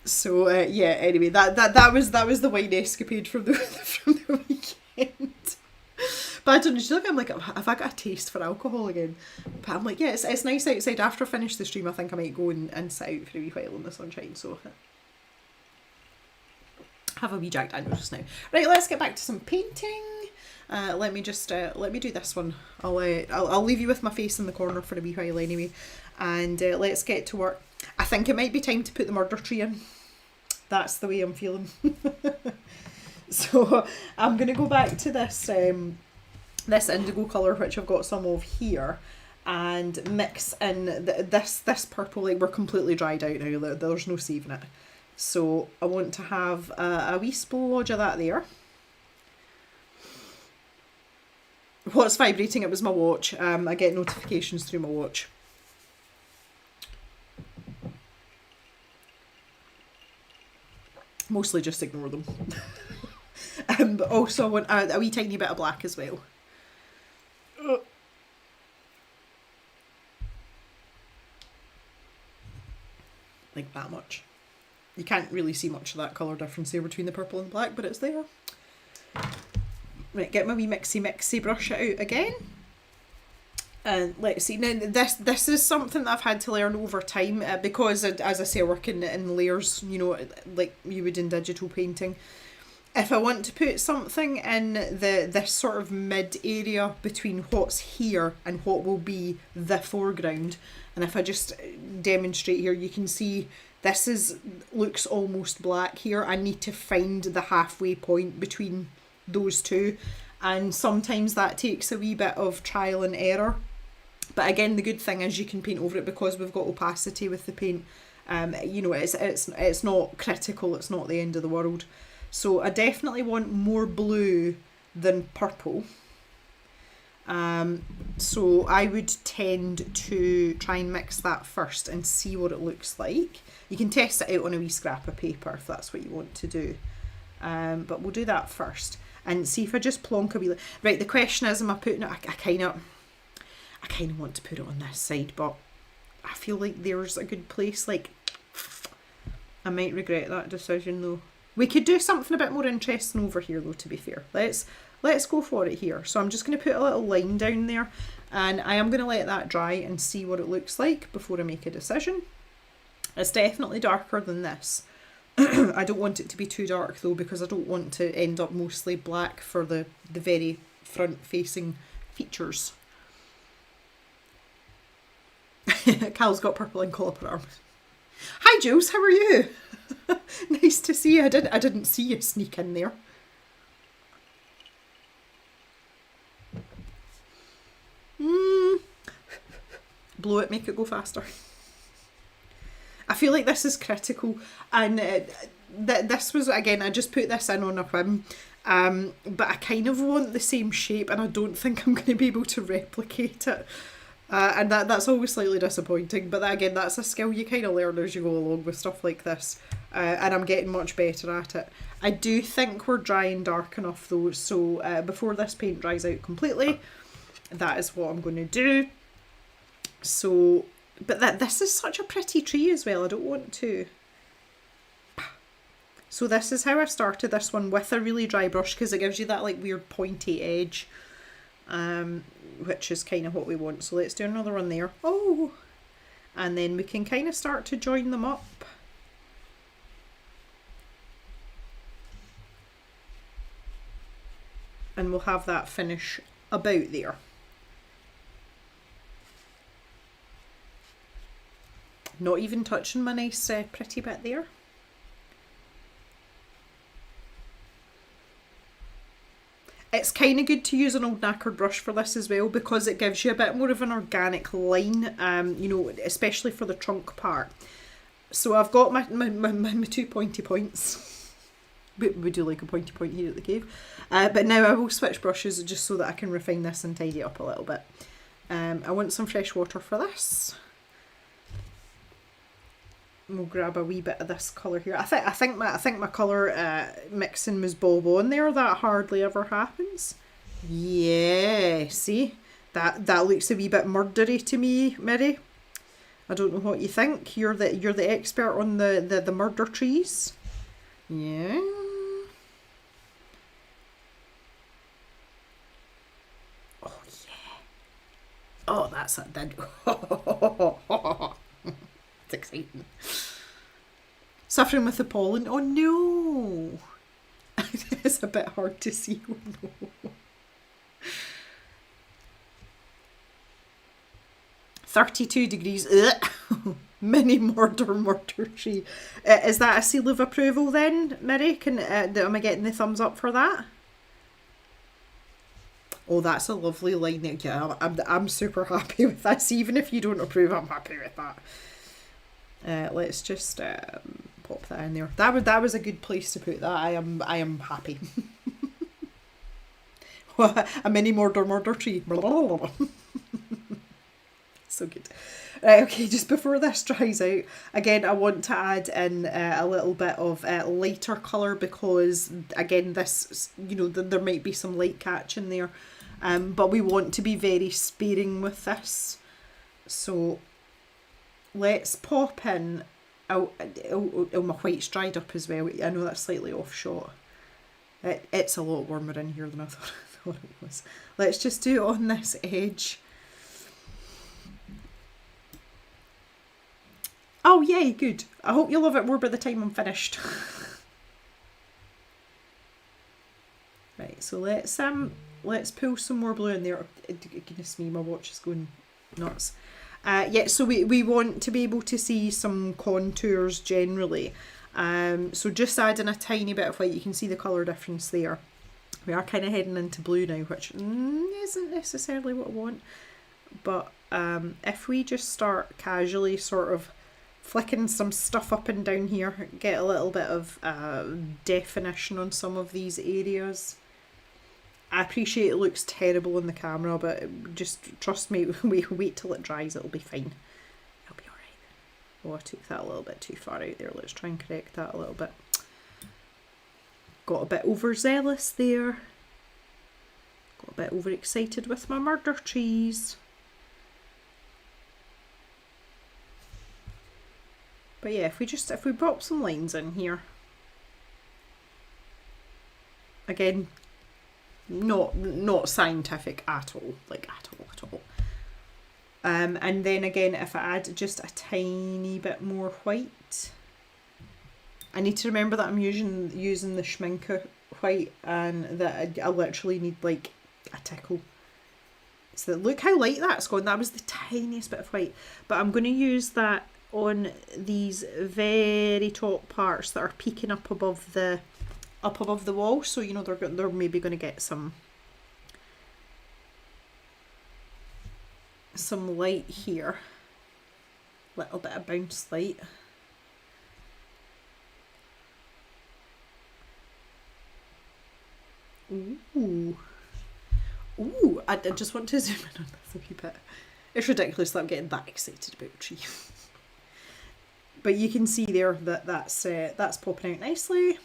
[SPEAKER 1] So yeah. Anyway, that was the wine escapade from the from the weekend. But I don't know, I'm like, have I got a taste for alcohol again? But I'm like, yeah, it's nice outside. After I finish the stream, I think I might go and sit out for a wee while in the sunshine. So have a wee Jack Daniels just now. Right, let's get back to some painting. Let me do this one. I'll leave you with my face in the corner for a wee while anyway, and let's get to work. I think it might be time to put the murder tree in. That's the way I'm feeling. So I'm gonna go back to this this indigo colour, which I've got some of here, and mix in this purple. Like, we're completely dried out now, there's no saving it. So I want to have a wee splodge of that there. What's vibrating? It was my watch. I get notifications through my watch. Mostly just ignore them. But also I want a wee tiny bit of black as well. Like that much. You can't really see much of that colour difference there between the purple and black, but it's there. Right, get my wee mixy brush out again. And let's see. Now this is something that I've had to learn over time, because as I say, I work in layers, you know, like you would in digital painting. If I want to put something in this sort of mid area between what's here and what will be the foreground, and if I just demonstrate here, you can see this looks almost black here. I need to find the halfway point between those two, and sometimes that takes a wee bit of trial and error. But again, the good thing is you can paint over it because we've got opacity with the paint. You know, it's not critical. It's not the end of the world. So I definitely want more blue than purple. So I would tend to try and mix that first and see what it looks like. You can test it out on a wee scrap of paper if that's what you want to do. But we'll do that first and see if I just plonk a wee. Right, the question is, am I putting it? I kind of want to put it on this side, but I feel like there's a good place. Like, I might regret that decision though. We could do something a bit more interesting over here though, to be fair. Let's go for it here. So I'm just going to put a little line down there, and I am going to let that dry and see what it looks like before I make a decision. It's definitely darker than this. I don't want it to be too dark though, because I don't want to end up mostly black for the very front facing features. Cal's got purple and collar per arm. Hi Jules, how are you? Nice to see you. I didn't see you sneak in there. Blow it, make it go faster. I feel like this is critical, and this was, again, I just put this in on a whim, but I kind of want the same shape, and I don't think I'm going to be able to replicate it. And that's always slightly disappointing, but again, that's a skill you kind of learn as you go along with stuff like this, and I'm getting much better at it. I do think we're dry and dark enough though, so before this paint dries out completely, that is what I'm going to do. So, but this is such a pretty tree as well, I don't want to. So this is how I started this one, with a really dry brush, because it gives you that like weird pointy edge. Which is kind of what we want. So let's do another one there. Oh, and then we can kind of start to join them up. And we'll have that finish about there. Not even touching my nice pretty bit there. It's kind of good to use an old knackered brush for this as well, because it gives you a bit more of an organic line, you know, especially for the trunk part. So I've got my 2 pointy points. we do like a pointy point here at the cave. But now I will switch brushes just so that I can refine this and tidy up a little bit. I want some fresh water for this. We'll grab a wee bit of this colour here. I think my colour mixing was bob on there. That hardly ever happens. Yeah, see? That looks a wee bit murdery to me, Mary. I don't know what you think. You're the expert on the murder trees. Yeah. Oh yeah. Oh, that's it then. It's exciting. Suffering with the pollen. Oh no. It's a bit hard to see. Oh no. 32 degrees. Mini murder tree. Is that a seal of approval then, Mary? Am I getting the thumbs up for that? Oh, that's a lovely line there. Yeah, I'm super happy with this. Even if you don't approve, I'm happy with that. Let's just pop that in there. That was a good place to put that. I am happy. A mini murder tree. So good. Right, okay, just before this dries out, again, I want to add in a little bit of lighter colour because, again, this, there might be some light catch in there, but we want to be very sparing with this. So let's pop in, oh, my white's dried up as well. I know that's slightly off shot. It's a lot warmer in here than I thought it was. Let's just do it on this edge. Oh yay, good. I hope you love it more by the time I'm finished. Right, so let's pull some more blue in there. Goodness me, my watch is going nuts. Yeah, so we want to be able to see some contours generally. So just adding a tiny bit of white, you can see the colour difference there. We are kind of heading into blue now, which isn't necessarily what I want. But if we just start casually sort of flicking some stuff up and down here, get a little bit of definition on some of these areas. I appreciate it looks terrible on the camera, but just trust me, wait till it dries, it'll be fine. It'll be alright. Oh, I took that a little bit too far out there. Let's try and correct that a little bit. Got a bit overzealous there. Got a bit overexcited with my murder trees. But yeah, if we pop some lines in here, again, not scientific at all, like at all. And then again, if I add just a tiny bit more white, I need to remember that I'm using the Schminke white, and that I literally need like a tickle. So look how light that's gone. That was the tiniest bit of white, but I'm going to use that on these very top parts that are peeking up above the wall, so they're maybe going to get some light here, little bit of bounce light. Ooh, I just want to zoom in on this a wee bit. It's ridiculous that I'm getting that excited about a tree. But you can see there that that's popping out nicely.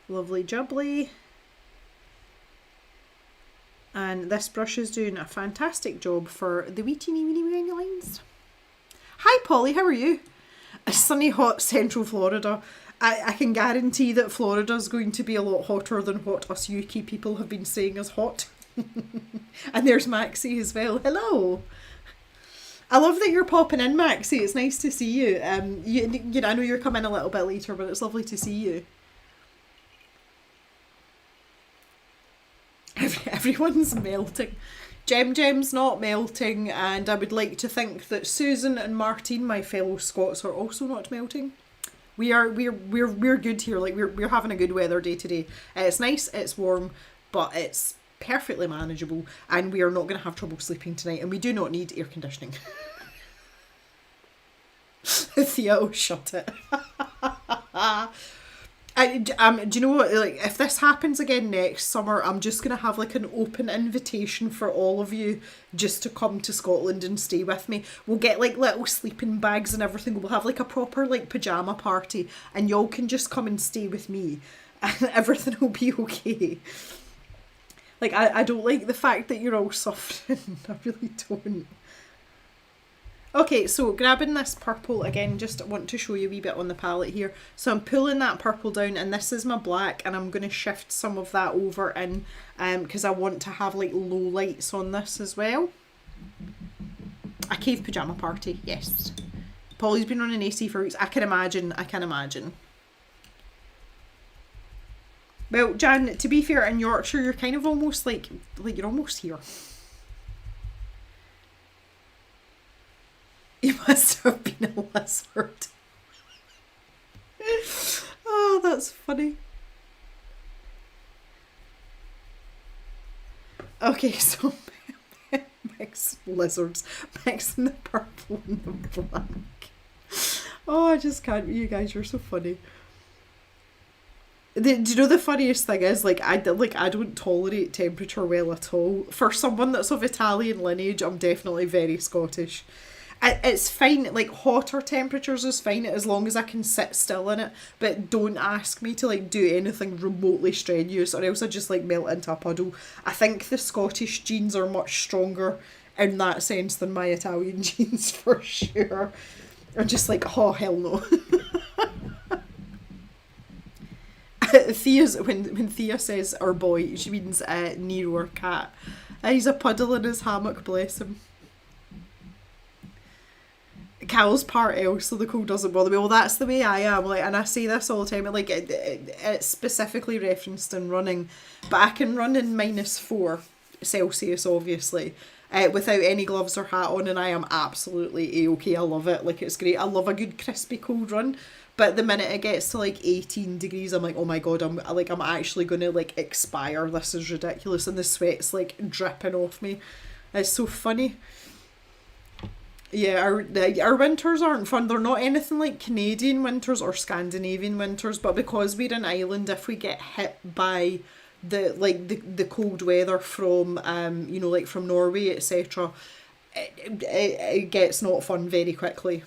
[SPEAKER 1] Lovely jubbly. And this brush is doing a fantastic job for the wee teeny weeny lines. Hi Polly, how are you? A sunny, hot central Florida. I can guarantee that Florida's going to be a lot hotter than what us UK people have been saying is hot. And there's Maxie as well. Hello. I love that you're popping in, Maxie. It's nice to see you. I know you're coming a little bit later, but it's lovely to see you. Everyone's melting. Gem's not melting, and I would like to think that Susan and Martine, my fellow Scots, are also not melting. We're good here. Like we're having a good weather day today. It's nice, it's warm, but it's perfectly manageable, and we are not going to have trouble sleeping tonight, and we do not need air conditioning. Theo, shut it. Do you know what? Like, if this happens again next summer, I'm just gonna have like an open invitation for all of you just to come to Scotland and stay with me. We'll get like little sleeping bags and everything. We'll have like a proper like pajama party, and y'all can just come and stay with me, and everything will be okay. Like, I don't like the fact that you're all suffering. I really don't. Okay, so grabbing this purple again, just want to show you a wee bit on the palette here. So I'm pulling that purple down, and this is my black, and I'm going to shift some of that over in, because I want to have like low lights on this as well. A cave pyjama party, yes. Polly's been running AC for weeks. I can imagine. Well, Jan, to be fair, in Yorkshire, you're kind of almost like you're almost here. You must have been a lizard. Oh, that's funny. Okay, so mix lizards, mixing the purple and the black. Oh, I just can't. You guys, you're so funny. Do you know the funniest thing is, like, I don't tolerate temperature well at all. For someone that's of Italian lineage, I'm definitely very Scottish. It's fine, like hotter temperatures is fine as long as I can sit still in it, but don't ask me to like do anything remotely strenuous or else I just like melt into a puddle. I think the Scottish genes are much stronger in that sense than my Italian genes for sure. I'm just like, oh hell no. Thea's when Thea says our boy, she means Nero or cat. He's a puddle in his hammock, bless him. Cal's part L, so the cold doesn't bother me. Well, that's the way I am, like, and I say this all the time. Like, it's specifically referenced in running, but I can run in -4 Celsius, obviously, without any gloves or hat on, and I am absolutely a-okay. I love it. Like, it's great. I love a good crispy cold run, but the minute it gets to like 18 degrees, I'm like, oh my god, I'm actually gonna like expire. This is ridiculous, and the sweat's like dripping off me. It's so funny. Yeah, our winters aren't fun. They're not anything like Canadian winters or Scandinavian winters, but because we're an island, if we get hit by the cold weather from like from Norway, etc., it gets not fun very quickly.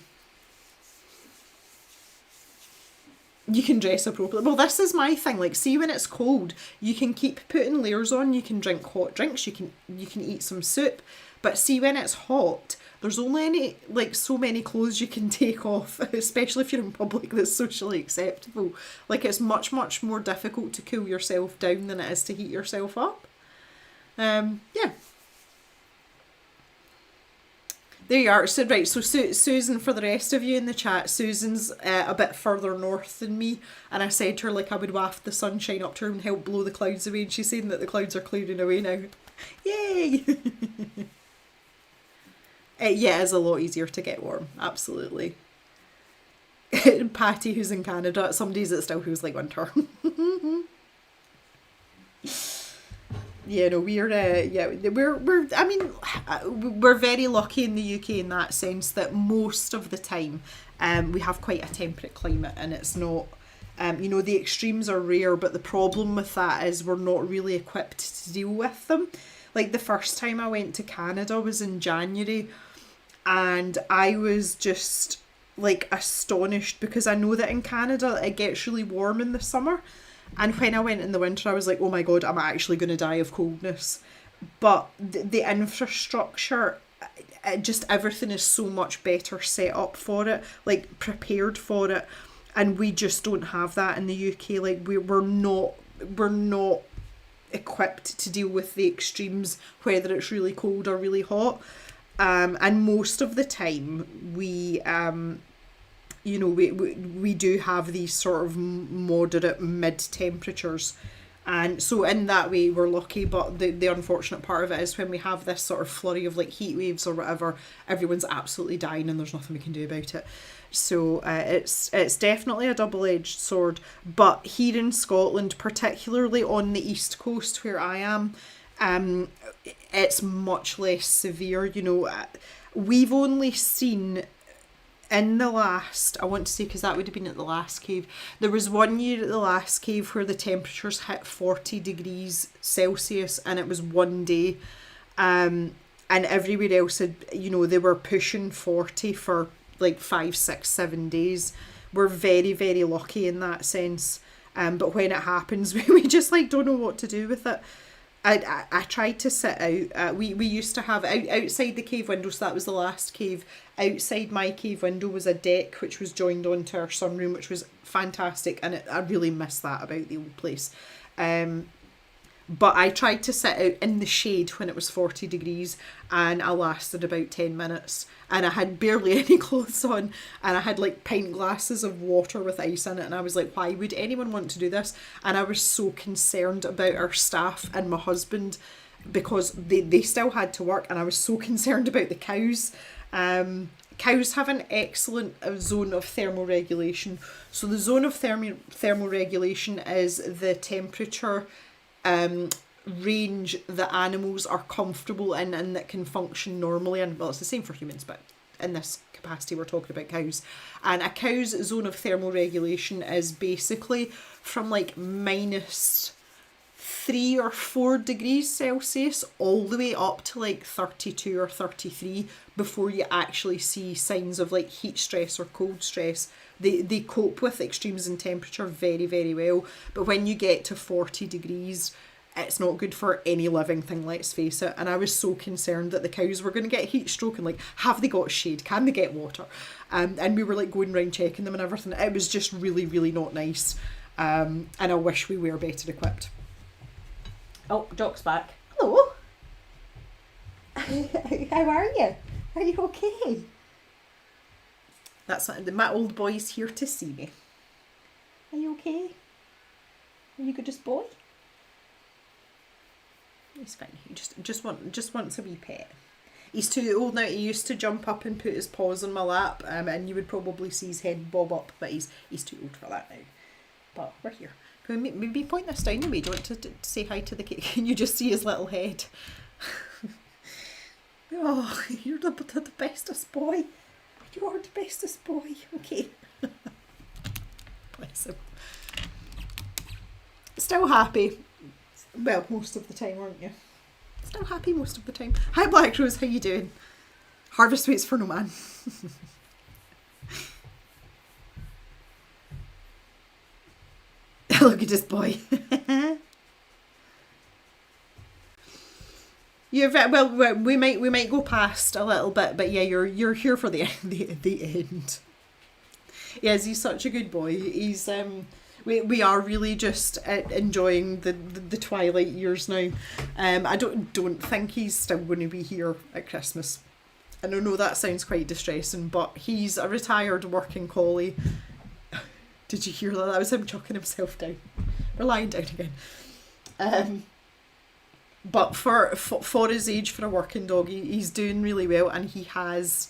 [SPEAKER 1] You can dress appropriately. Well, this is my thing. Like, see, when it's cold, you can keep putting layers on. You can drink hot drinks. You can eat some soup. But see, when it's hot, there's only so many clothes you can take off, especially if you're in public, that's socially acceptable. Like, it's much, much more difficult to cool yourself down than it is to heat yourself up. Yeah. There you are. So, right, so Susan, for the rest of you in the chat, Susan's a bit further north than me, and I said to her, like, I would waft the sunshine up to her and help blow the clouds away, and she's saying that the clouds are clearing away now. Yay! Yeah, it's a lot easier to get warm, absolutely. Patty, who's in Canada, some days it still feels like winter. Yeah, no, we're very lucky in the UK in that sense that most of the time we have quite a temperate climate, and it's not, the extremes are rare, but the problem with that is we're not really equipped to deal with them. Like, the first time I went to Canada was in January, and I was just like astonished because I know that in Canada it gets really warm in the summer, and when I went in the winter I was like, oh my god, I'm actually going to die of coldness. But the infrastructure, just everything is so much better set up for it, like prepared for it, and we just don't have that in the UK. Like, we're not equipped to deal with the extremes, whether it's really cold or really hot. And most of the time we do have these sort of moderate mid temperatures, and so in that way we're lucky. But the unfortunate part of it is when we have this sort of flurry of like heat waves or whatever, everyone's absolutely dying and there's nothing we can do about it. So it's definitely a double-edged sword. But here in Scotland, particularly on the east coast where I am, it's much less severe. We've only seen in the last, I want to say, because that would have been at the last cave, there was one year at the last cave where the temperatures hit 40 degrees Celsius, and it was one day. And everywhere else, had, you know, they were pushing 40 for like 5, 6, 7 days. We're very, very lucky in that sense. But when it happens, we just like don't know what to do with it. I tried to sit out. We used to have outside the cave window, so that was the last cave. Outside my cave window was a deck which was joined onto our sunroom, which was fantastic, and I really miss that about the old place. But I tried to sit out in the shade when it was 40 degrees, and I lasted about 10 minutes. And I had barely any clothes on, and I had like pint glasses of water with ice in it, and I was like, why would anyone want to do this? And I was so concerned about our staff and my husband, because they still had to work, and I was so concerned about the cows. Cows have an excellent zone of thermoregulation. So the zone of thermoregulation is the temperature range that animals are comfortable in and that can function normally. And well, it's the same for humans, but in this capacity we're talking about cows. And a cow's zone of thermoregulation is basically from like -3 or 4 degrees Celsius all the way up to like 32 or 33 before you actually see signs of like heat stress or cold stress. They cope with extremes in temperature very, very well. But when you get to 40 degrees, it's not good for any living thing, let's face it. And I was so concerned that the cows were going to get heat stroke and like, have they got shade? Can they get water? And we were like going around checking them and everything. It was just really, really not nice. And I wish we were better equipped. Oh, Doc's back. Hello. How are you? Are you okay? That's my old boy's here to see me. Are you okay? Are you good as boy? He's fine. He just wants a wee pet. He's too old now. He used to jump up and put his paws on my lap, and you would probably see his head bob up, but he's too old for that now. But we're here. Can we maybe point this down a wee? Do you want to say hi to the kid? Can you just see his little head? Oh, you're the bestest boy. You are the bestest boy. Okay. Bless him. Still happy. Well, most of the time, aren't you? Still happy most of the time. Hi, Black Rose. How you doing? Harvest waits for no man. Look at this boy. Well, we might go past a little bit, but yeah, you're here for the end. Yes, he's such a good boy. He's we are really just enjoying the twilight years now. I don't think he's still going to be here at Christmas. I know that sounds quite distressing, but he's a retired working collie. Did you hear that? That was him chucking himself down. We're lying down again. But for his age, for a working dog, he's doing really well, and he has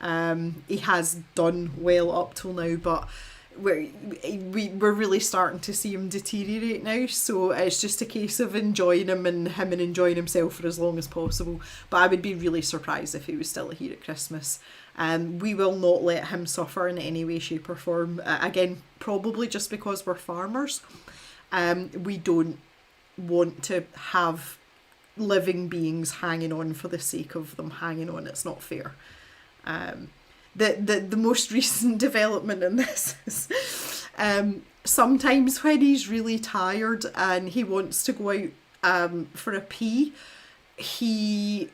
[SPEAKER 1] done well up till now. But we're really starting to see him deteriorate now. So it's just a case of enjoying him and enjoying himself for as long as possible. But I would be really surprised if he was still here at Christmas. We will not let him suffer in any way, shape or form. Again, probably just because we're farmers. We don't want to have living beings hanging on for the sake of them hanging on. It's not fair. The most recent development in this is sometimes when he's really tired and he wants to go out for a pee, he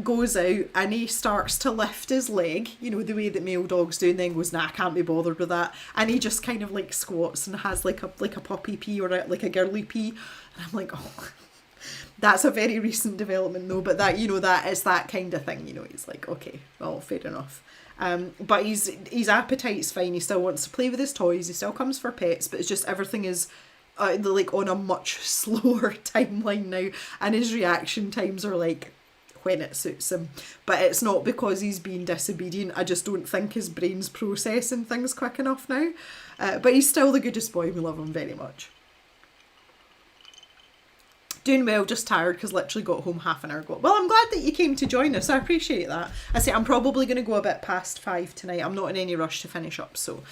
[SPEAKER 1] goes out and he starts to lift his leg, you know, the way that male dogs do, and then goes, nah, I can't be bothered with that, and he just kind of like squats and has like a puppy pee or like a girly pee, and I'm like, oh, that's a very recent development though, but that, you know, that is that kind of thing, you know. He's like, okay, well, fair enough. But his appetite's fine. He still wants to play with his toys, he still comes for pets, but it's just everything is like on a much slower timeline now, and his reaction times are like when it suits him. But it's not because he's being disobedient. I just don't think his brain's processing things quick enough now. But he's still the goodest boy. We love him very much. Doing well, just tired because literally got home half an hour ago. Well, I'm glad that you came to join us. I appreciate that. I say I'm probably going to go a bit past 5 tonight. I'm not in any rush to finish up. So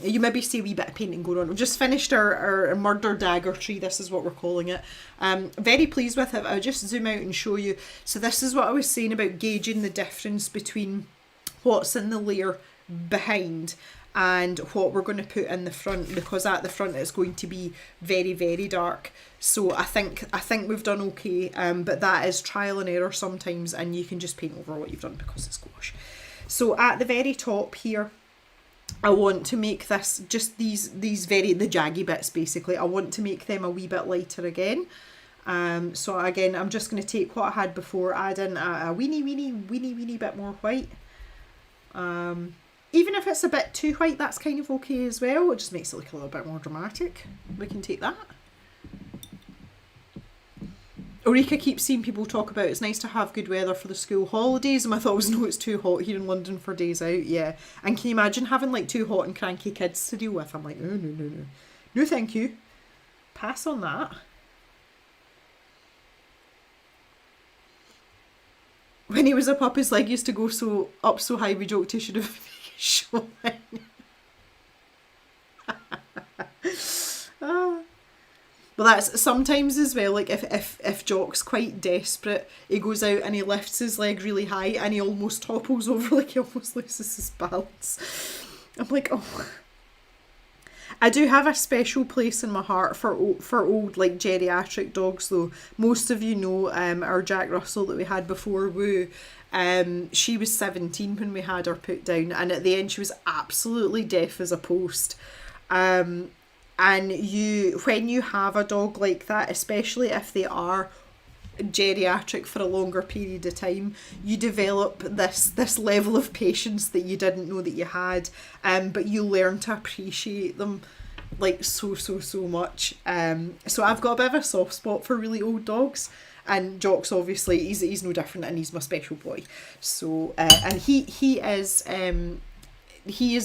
[SPEAKER 1] you maybe see a wee bit of painting going on. We've just finished our murder dagger tree. This is what we're calling it. Very pleased with it. I'll just zoom out and show you. So this is what I was saying about gauging the difference between what's in the layer behind and what we're going to put in the front, because at the front it's going to be very, very dark. So I think we've done okay, but that is trial and error sometimes, and you can just paint over what you've done because it's gouache. So at the very top here, I want to make this, just these the jaggy bits basically, I want to make them a wee bit lighter again. So again, I'm just going to take what I had before, add in a weeny bit more white. Even if it's a bit too white, that's kind of okay as well. It just makes it look a little bit more dramatic. We can take that. Ulrika keeps seeing people talk about it's nice to have good weather for the school holidays, and my thought was, no, it's too hot here in London for days out. Yeah, and can you imagine having like 2 hot and cranky kids to deal with? I'm like, no thank you, pass on that. When he was a pup, his leg used to go up so high, we joked he should have shown. Well, that's sometimes as well, like if Jock's quite desperate, he goes out and he lifts his leg really high and he almost topples over, like he almost loses his balance. I'm like, oh. I do have a special place in my heart for old like geriatric dogs though. Most of you know our Jack Russell that we had before, Woo. She was 17 when we had her put down, and at the end she was absolutely deaf as a post. And when you have a dog like that, especially if they are geriatric for a longer period of time, you develop this level of patience that you didn't know that you had, but you learn to appreciate them like so much. So I've got a bit of a soft spot for really old dogs, and Jock's obviously he's no different, and he's my special boy. So and he is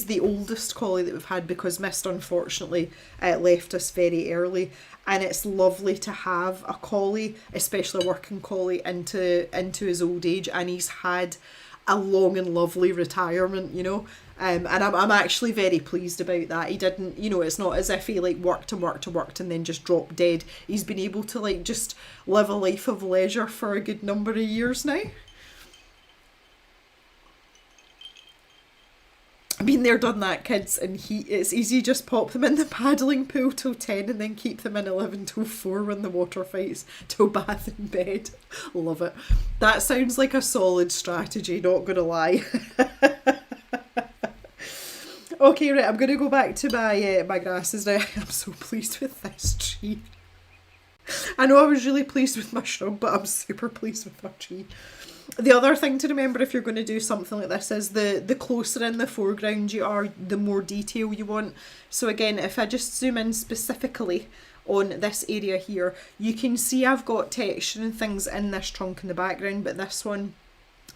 [SPEAKER 1] the oldest collie that we've had, because Mist unfortunately left us very early, and it's lovely to have a collie, especially a working collie, into his old age, and he's had a long and lovely retirement, you know. And I'm actually very pleased about that. He didn't, you know, it's not as if he like worked and then just dropped dead. He's been able to like just live a life of leisure for a good number of years now. Been there, done that, kids, and it's easy, just pop them in the paddling pool till 10 and then keep them in 11 till 4 when the water fights, till bath in bed. Love it. That sounds like a solid strategy, not gonna lie. Okay, right, I'm gonna go back to my grasses now. I'm so pleased with this tree. I know I was really pleased with my shrub, but I'm super pleased with my tree. The other thing to remember if you're going to do something like this is the closer in the foreground you are, the more detail you want. So again, if I just zoom in specifically on this area here, you can see I've got texture and things in this trunk in the background, but this one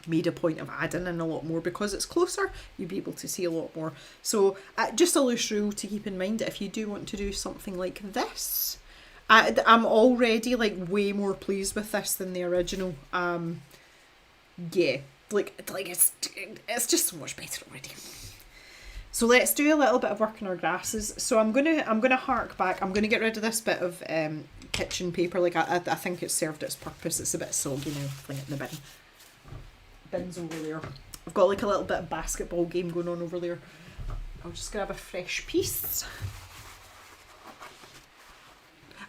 [SPEAKER 1] made a point of adding in a lot more because it's closer, you'll be able to see a lot more. So just a loose rule to keep in mind if you do want to do something like this. I'm already like way more pleased with this than the original. Yeah, like it's just so much better already. So let's do a little bit of work on our grasses. So I'm gonna hark back. I'm gonna get rid of this bit of kitchen paper. Like I think it's served its purpose. It's a bit soggy now. Fling it in the bin. Bin's over there. I've got like a little bit of basketball game going on over there. I'll just grab a fresh piece.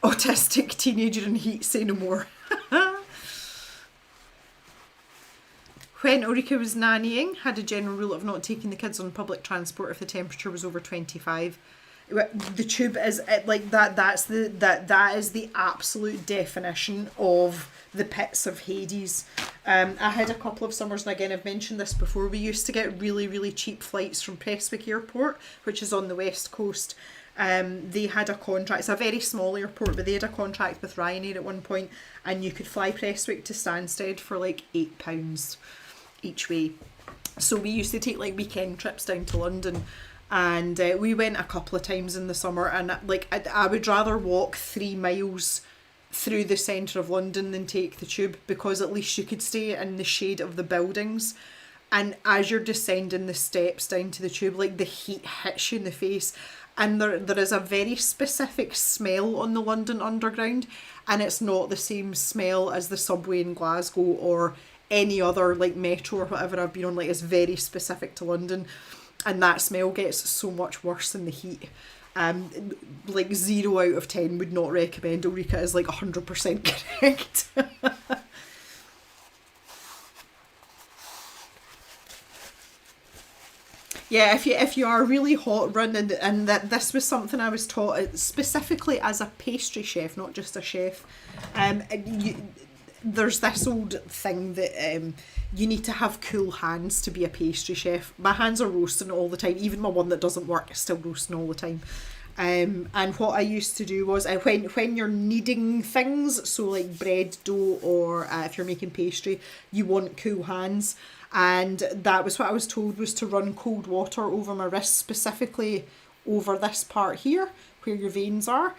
[SPEAKER 1] Autistic teenager in heat, say no more. When Ulrika was nannying, had a general rule of not taking the kids on public transport if the temperature was over 25. The tube is like that. That is the absolute definition of the pits of Hades. I had a couple of summers, and again I've mentioned this before. We used to get really cheap flights from Prestwick Airport, which is on the west coast. They had a contract. It's a very small airport, but they had a contract with Ryanair at one point, and you could fly Prestwick to Stansted for like £8 each way. So we used to take like weekend trips down to London, and we went a couple of times in the summer, and like I would rather walk 3 miles through the centre of London than take the tube, because at least you could stay in the shade of the buildings. And as you're descending the steps down to the tube, like the heat hits you in the face. And there is a very specific smell on the London Underground, and it's not the same smell as the subway in Glasgow or any other like metro or whatever I've been on. Like, it's very specific to London, and that smell gets so much worse than the heat. Like 0 out of 10 would not recommend. Ulrika is like 100% correct. Yeah, if you are really hot run, and that this was something I was taught specifically as a pastry chef, not just a chef. There's this old thing that you need to have cool hands to be a pastry chef. My hands are roasting all the time. Even my one that doesn't work is still roasting all the time. And what I used to do was when you're kneading things, so like bread dough, or if you're making pastry, you want cool hands. And that was what I was told, was to run cold water over my wrists, specifically over this part here where your veins are,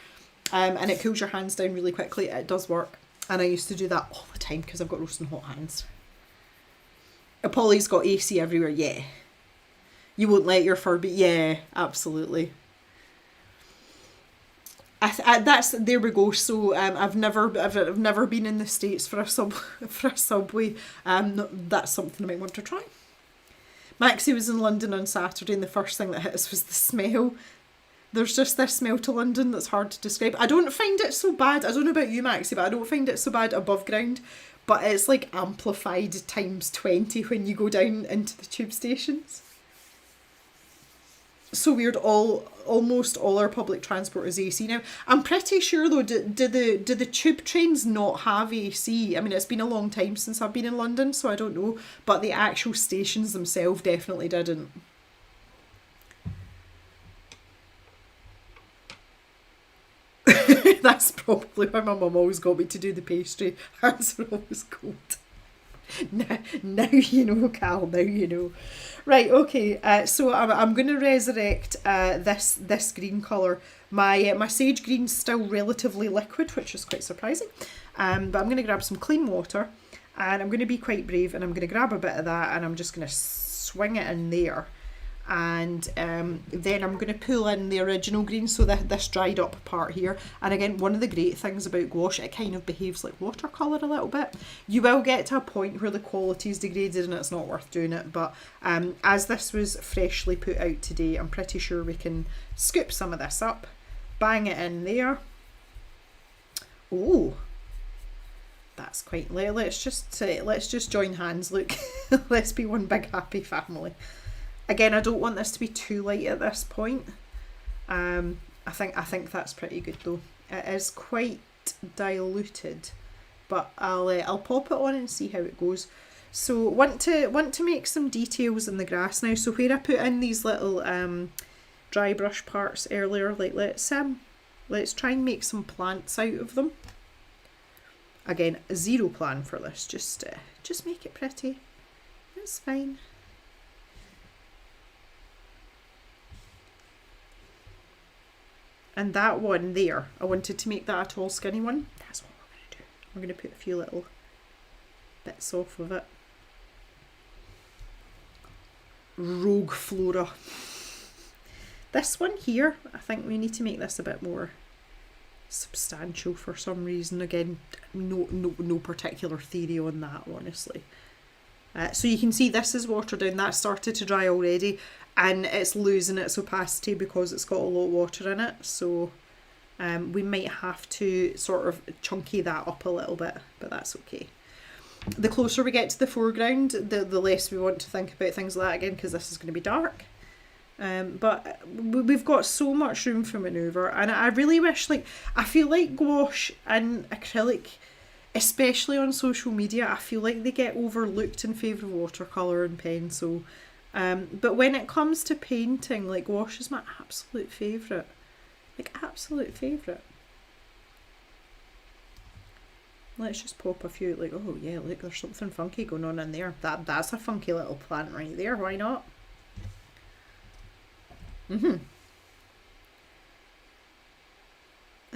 [SPEAKER 1] and it cools your hands down really quickly. It does work, and I used to do that all the time because I've got roasting hot hands. Polly's got AC everywhere. Yeah, you won't let your fur be. Yeah, absolutely. That's, there we go. So I've never been in the States for a subway. That's something I might want to try. Maxie was in London on Saturday, and the first thing that hit us was the smell. There's just this smell to London that's hard to describe. I don't find it so bad. I don't know about you, Maxie, but I don't find it so bad above ground. But it's like amplified times 20 when you go down into the tube stations. So weird. Almost all our public transport is AC now. I'm pretty sure though, do the tube trains not have AC? I mean, it's been a long time since I've been in London, so I don't know, but the actual stations themselves definitely didn't. That's probably why my mum always got me to do the pastry. Hands were always cold. Now you know, Cal, now you know. Right, okay, so I'm going to resurrect this green colour. My sage green's still relatively liquid, which is quite surprising. But I'm going to grab some clean water, and I'm going to be quite brave, and I'm going to grab a bit of that, and I'm just going to swing it in there. And then I'm going to pull in the original green, so this dried up part here. And again, one of the great things about gouache, it kind of behaves like watercolour a little bit. You will get to a point where the quality is degraded and it's not worth doing it, but as this was freshly put out today, I'm pretty sure we can scoop some of this up, bang it in there. Oh, that's quite, let's just join hands, look. Let's be one big happy family. Again, I don't want this to be too light at this point. I think that's pretty good though. It is quite diluted, but I'll pop it on and see how it goes. So want to make some details in the grass now. So where I put in these little dry brush parts earlier, like let's try and make some plants out of them. Again, zero plan for this. Just make it pretty. It's fine. And that one there, I wanted to make that a tall skinny one. That's what we're going to do. We're going to put a few little bits off of it. Rogue flora. This one here, I think we need to make this a bit more substantial for some reason. Again, no particular theory on that, honestly. So you can see this is watered down. That started to dry already, and it's losing its opacity because it's got a lot of water in it. So we might have to sort of chunky that up a little bit, but that's okay. The closer we get to the foreground, the less we want to think about things like that again, because this is going to be dark. But we've got so much room for manoeuvre, and I really wish, like, I feel like gouache and acrylic, especially on social media, I feel like they get overlooked in favour of watercolour and pencil. But when it comes to painting, like, gouache is my absolute favourite. Like, absolute favourite. Let's just pop a few, like, oh yeah, look, there's something funky going on in there. That's a funky little plant right there, why not?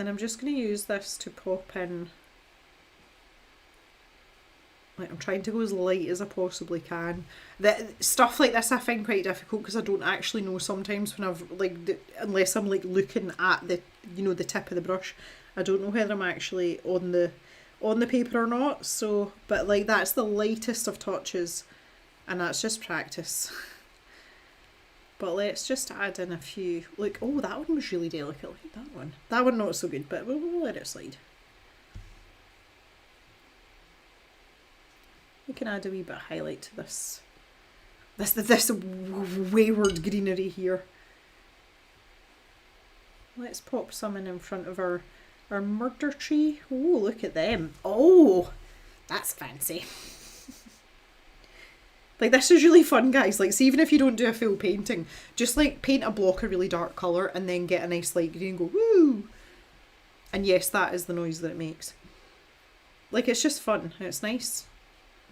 [SPEAKER 1] And I'm just going to use this to pop in. Like, I'm trying to go as light as I possibly can. Stuff like this I find quite difficult because I don't actually know sometimes when I've unless I'm like looking at the the tip of the brush, I don't know whether I'm actually on the paper or not. So, but like that's the lightest of touches, and that's just practice. But let's just add in a few. Like, oh, that one was really delicate. Like that one. That one not so good, but we'll let it slide. We can add a wee bit of highlight to this wayward greenery here. Let's pop some in front of our murder tree. Oh, look at them. Oh, that's fancy. Like, this is really fun, guys. Like, see, even if you don't do a full painting, just like paint a block of really dark colour and then get a nice light green and go, woo! And yes, that is the noise that it makes. Like, it's just fun. It's nice.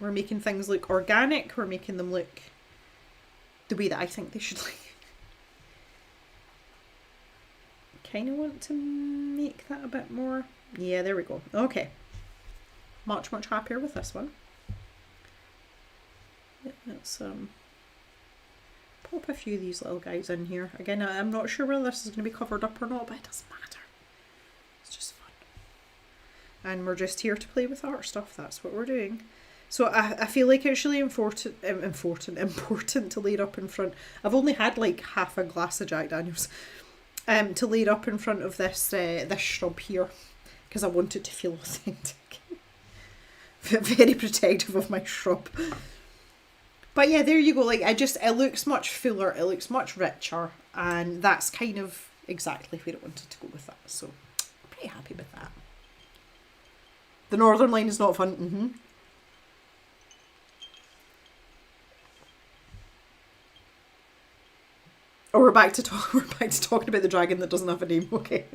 [SPEAKER 1] We're making things look organic. We're making them look the way that I think they should look. Kind of want to make that a bit more. Yeah, there we go. Okay. Much happier with this one. Let's pop a few of these little guys in here. Again, I'm not sure whether this is going to be covered up or not, but it doesn't matter. It's just fun. And we're just here to play with art stuff. That's what we're doing. So I feel like it's really important to lay it up in front. I've only had like half a glass of Jack Daniels to lay it up in front of this shrub here because I want it to feel authentic. Very protective of my shrub. But yeah, there you go. Like, it looks much fuller, it looks much richer, and that's kind of exactly where I wanted to go with that. So I'm pretty happy with that. The northern line is not fun. Oh, we're back to talking about the dragon that doesn't have a name. Okay.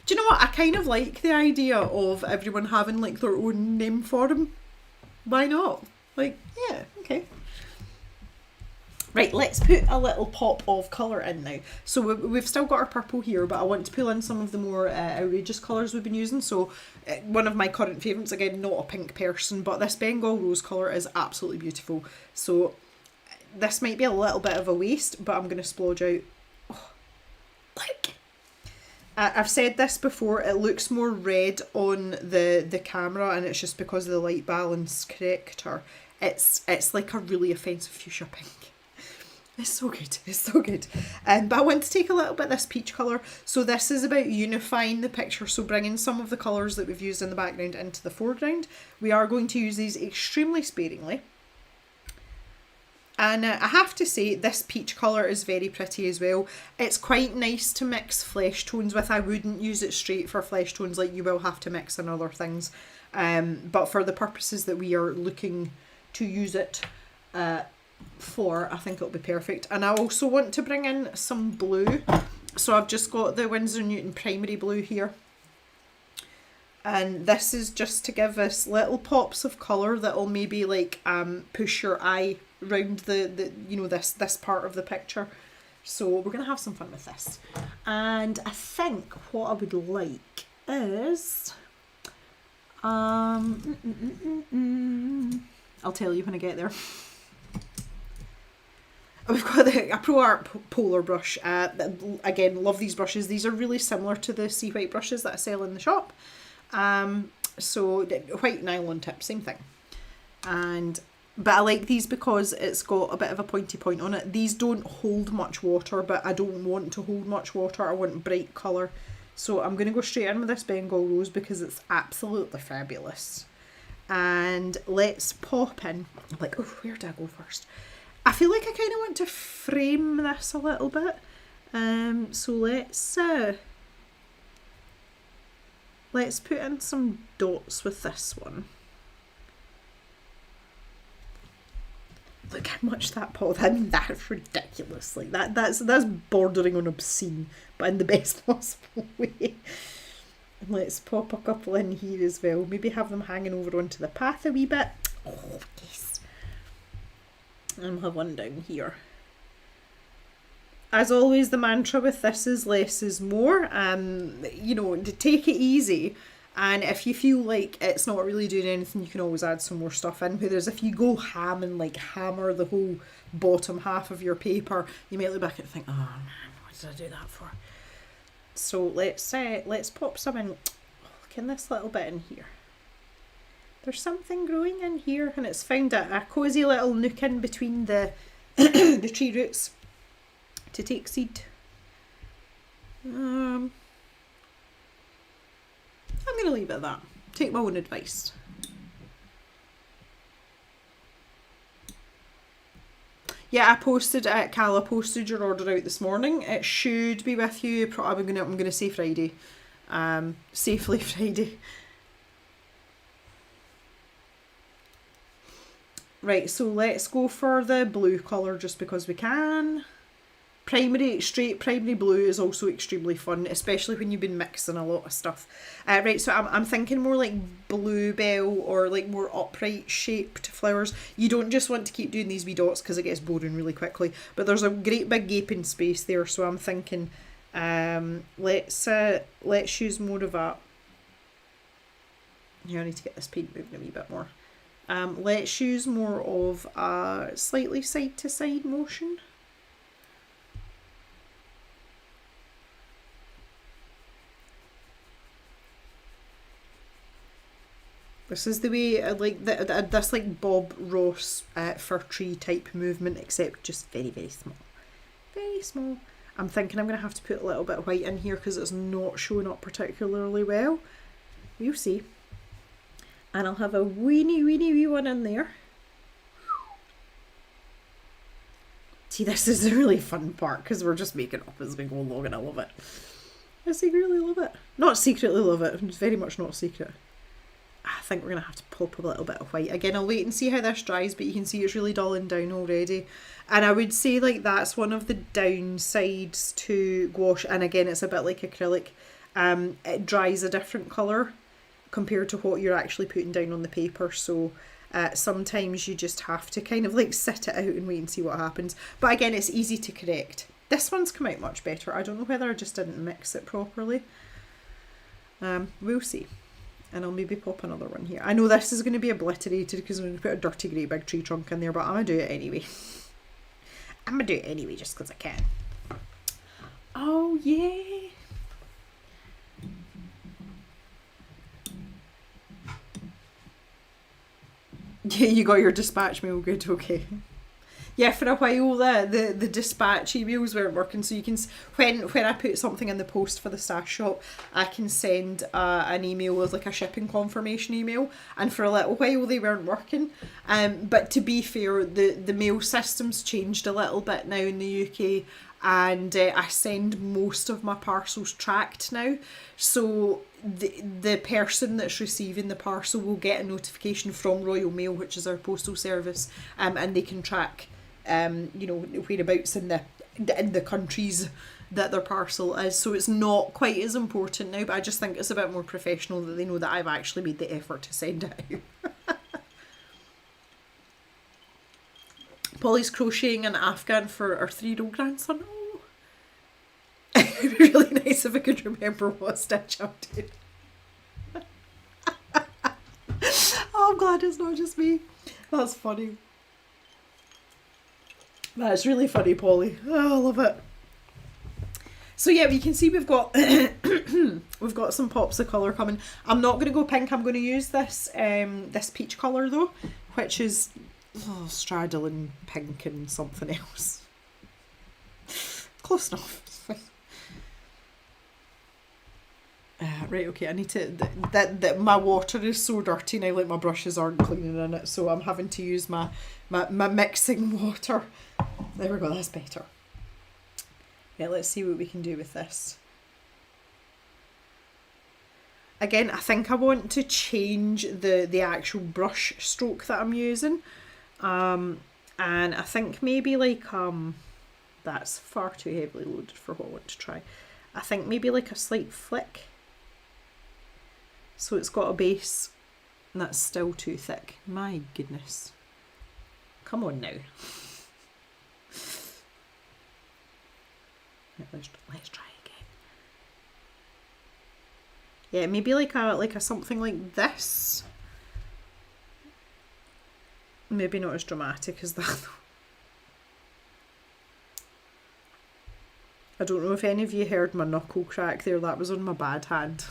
[SPEAKER 1] Do you know what? I kind of like the idea of everyone having like their own name for him. Why not? Like, yeah, okay. Right, let's put a little pop of colour in now. So we've still got our purple here, but I want to pull in some of the more outrageous colours we've been using. So one of my current favourites, again, not a pink person, but this Bengal rose colour is absolutely beautiful. So this might be a little bit of a waste, but I'm going to splodge out. Oh, look! I've said this before, it looks more red on the camera, and it's just because of the light balance corrector. It's like a really offensive fuchsia pink. It's so good, it's so good. But I want to take a little bit of this peach colour. So this is about unifying the picture, so bringing some of the colours that we've used in the background into the foreground. We are going to use these extremely sparingly. And I have to say, this peach colour is very pretty as well. It's quite nice to mix flesh tones with. I wouldn't use it straight for flesh tones, like you will have to mix in other things. But for the purposes that we are looking to use it for, I think it'll be perfect. And I also want to bring in some blue. So I've just got the Winsor Newton primary blue here. And this is just to give us little pops of colour that'll maybe like push your eye round the this part of the picture. So we're going to have some fun with this. And I think what I would like is I'll tell you when I get there. We've got a Pro Art Polar brush. Again, love these brushes. These are really similar to the sea white brushes that I sell in the shop. So white nylon tip, same thing. But I like these because it's got a bit of a pointy point on it. These don't hold much water, but I don't want to hold much water. I want bright colour. So I'm going to go straight in with this Bengal rose because it's absolutely fabulous. And let's pop in. I'm like, oh, where do I go first? I feel like I kind of want to frame this a little bit. So let's put in some dots with this one. Look how much that pot. I mean, that's ridiculous. Like that's bordering on obscene, but in the best possible way. And let's pop a couple in here as well. Maybe have them hanging over onto the path a wee bit. Oh yes. And we'll have one down here. as always, the mantra with this is less is more. You know, to take it easy. And if you feel like it's not really doing anything, you can always add some more stuff in. Whereas if you go ham and like hammer the whole bottom half of your paper, you might look back and think, oh man, what did I do that for? So let's pop some in. Look in this little bit in here. There's something growing in here, and it's found a cosy little nook in between the the tree roots to take seed. I'm going to leave it at that. Take my own advice. Yeah, I posted Cal, I posted your order out this morning. It should be with you. I'm gonna say Friday. Safely Friday. Right, so let's go for the blue colour just because we can. Straight primary blue is also extremely fun, especially when you've been mixing a lot of stuff. Right, so I'm thinking more like bluebell or like more upright shaped flowers. You don't just want to keep doing these wee dots because it gets boring really quickly. But there's a great big gaping space there, so I'm thinking let's use more of a... Yeah, I need to get this paint moving a wee bit more. Let's use more of a slightly side to side motion. This is the way I like this like Bob Ross fir tree type movement, except just very, very small. Very small. I'm thinking I'm going to have to put a little bit of white in here because it's not showing up particularly well. We'll see. And I'll have a weeny wee one in there. See, this is a really fun part because we're just making it up as we go along and I love it. I secretly love it. Not secretly love it, it's very much not secret. I think we're going to have to pop a little bit of white. Again, I'll wait and see how this dries, but you can see it's really dulling down already. And I would say like that's one of the downsides to gouache. And again, it's a bit like acrylic. It dries a different colour compared to what you're actually putting down on the paper. So sometimes you just have to kind of like sit it out and wait and see what happens. But again, it's easy to correct. This one's come out much better. I don't know whether I just didn't mix it properly. We'll see. And I'll maybe pop another one here. I know this is going to be obliterated because I'm going to put a dirty great big tree trunk in there, but I'm going to do it anyway. I'm going to do it anyway just because I can. Oh, yeah. Yeah, you got your dispatch mail good, okay. Yeah, for a while the dispatch emails weren't working, so you can when I put something in the post for the stash shop, I can send an email with like a shipping confirmation email, and for a little while they weren't working. But to be fair, the mail system's changed a little bit now in the UK, and I send most of my parcels tracked now, so the person that's receiving the parcel will get a notification from Royal Mail, which is our postal service, and they can track you know, whereabouts in the countries that their parcel is. So it's not quite as important now, but I just think it's a bit more professional that they know that I've actually made the effort to send it out. Polly's crocheting an Afghan for our 3-year-old grandson. Oh. It'd be really nice if I could remember what stitch I'm doing. Oh, I'm glad it's not just me. That's funny. That's really funny, Polly. Oh, I love it. So yeah, you can see we've got we've got some pops of colour coming. I'm not going to go pink. I'm going to use this this peach colour though, which is straddling pink and something else. Close enough. Right, okay, I need to... That my water is so dirty now, like my brushes aren't cleaning in it, so I'm having to use my mixing water. There we go, that's better. Yeah, let's see what we can do with this. Again, I think I want to change the actual brush stroke that I'm using. And I think maybe like... that's far too heavily loaded for what I want to try. I think maybe like a slight flick. So it's got a base and that's still too thick. My goodness. Come on now. let's try again. Yeah, maybe like a something like this. Maybe not as dramatic as that. I don't know if any of you heard my knuckle crack there. That was on my bad hand.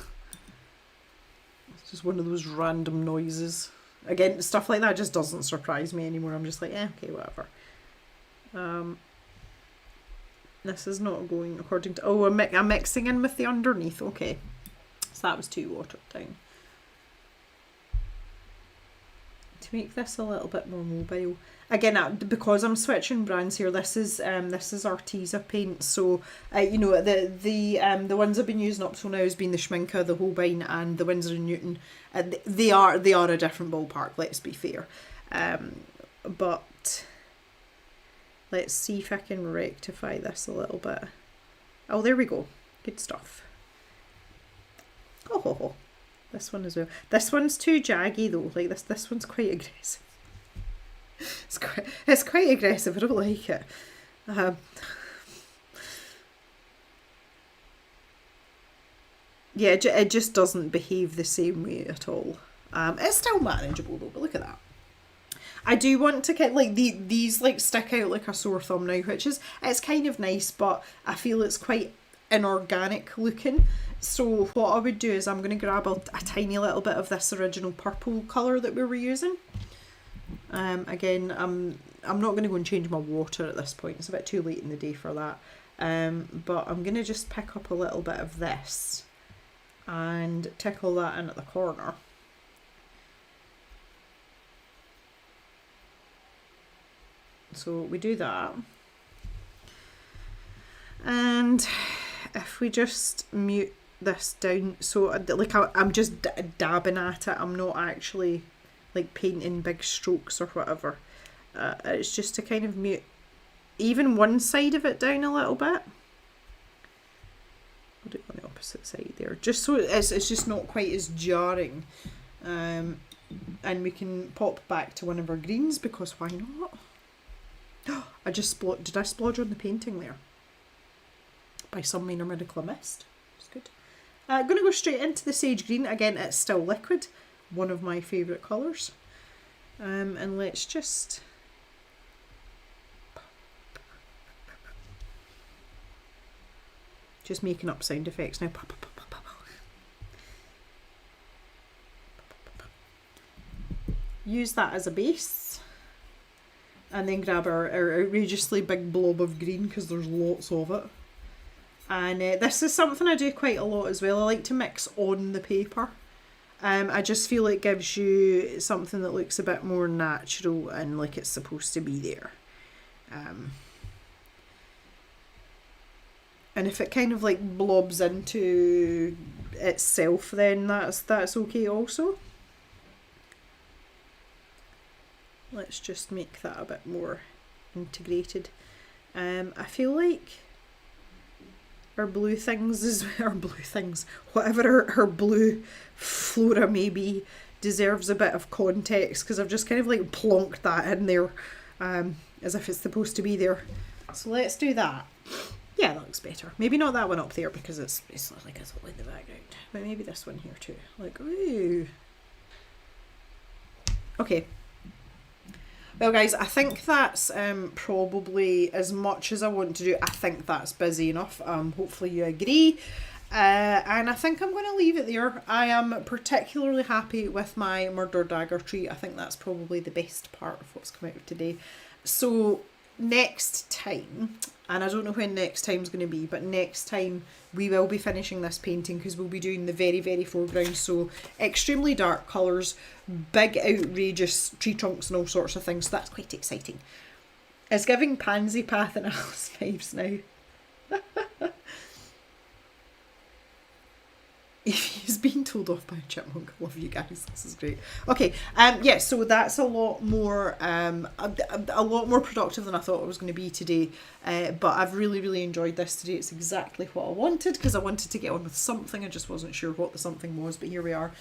[SPEAKER 1] It's just one of those random noises. Again, stuff like that just doesn't surprise me anymore. I'm just like, okay, whatever. This is not going according to... Oh, I'm mixing in with the underneath. Okay. So that was too watered down. To make this a little bit more mobile. Again, because I'm switching brands here, this is Arteza paint. So you know, the ones I've been using up till now has been the Schminke, the Holbein, and the Winsor & Newton. They are a different ballpark. Let's be fair. But let's see if I can rectify this a little bit. Oh, there we go. Good stuff. Oh. This one as well. This one's too jaggy though. Like this one's quite aggressive. It's quite aggressive. I don't like it. Yeah, it just doesn't behave the same way at all. It's still manageable though. But look at that. I do want to get like these like stick out like a sore thumb now, which is it's kind of nice, but I feel it's quite inorganic looking. So what I would do is I'm going to grab a tiny little bit of this original purple colour that we were using. Again, I'm not going to go and change my water at this point. It's a bit too late in the day for that. But I'm going to just pick up a little bit of this and tickle that in at the corner. So we do that. And if we just mute this down, so like I'm just dabbing at it, I'm not actually like painting big strokes or whatever. It's just to kind of mute even one side of it down a little bit. I'll do it on the opposite side there, just so it's just not quite as jarring. And we can pop back to one of our greens, because why not? Did I splodge on the painting there? By some minor miracle I missed. It's good. I'm going to go straight into the sage green. Again, it's still liquid. One of my favourite colours. And let's just... Just making up sound effects now. Use that as a base. And then grab our outrageously big blob of green, because there's lots of it. And this is something I do quite a lot as well. I like to mix on the paper. I just feel it gives you something that looks a bit more natural and like it's supposed to be there. And if it kind of like blobs into itself, then that's okay also. Let's just make that a bit more integrated. I feel like our blue things whatever her blue flora may be, deserves a bit of context, because I've just kind of like plonked that in there as if it's supposed to be there. So let's do that. Yeah, that looks better. Maybe not that one up there, because it's like it's all in the background, but maybe this one here too. Like, ooh. Okay. Well guys, I think that's probably as much as I want to do. I think that's busy enough. Hopefully you agree. And I think I'm going to leave it there. I am particularly happy with my Murder Dagger tree. I think that's probably the best part of what's come out today. So next time, and I don't know when next time's going to be, but next time we will be finishing this painting, because we'll be doing the very, very foreground. So extremely dark colours, big outrageous tree trunks and all sorts of things. So that's quite exciting. It's giving Pansy Path and Alice vibes now. He's being told off by a chipmunk. Love you guys. This is great. Okay. Yeah. So that's a lot more productive than I thought it was going to be today. But I've really, really enjoyed this today. It's exactly what I wanted, because I wanted to get on with something. I just wasn't sure what the something was, but here we are.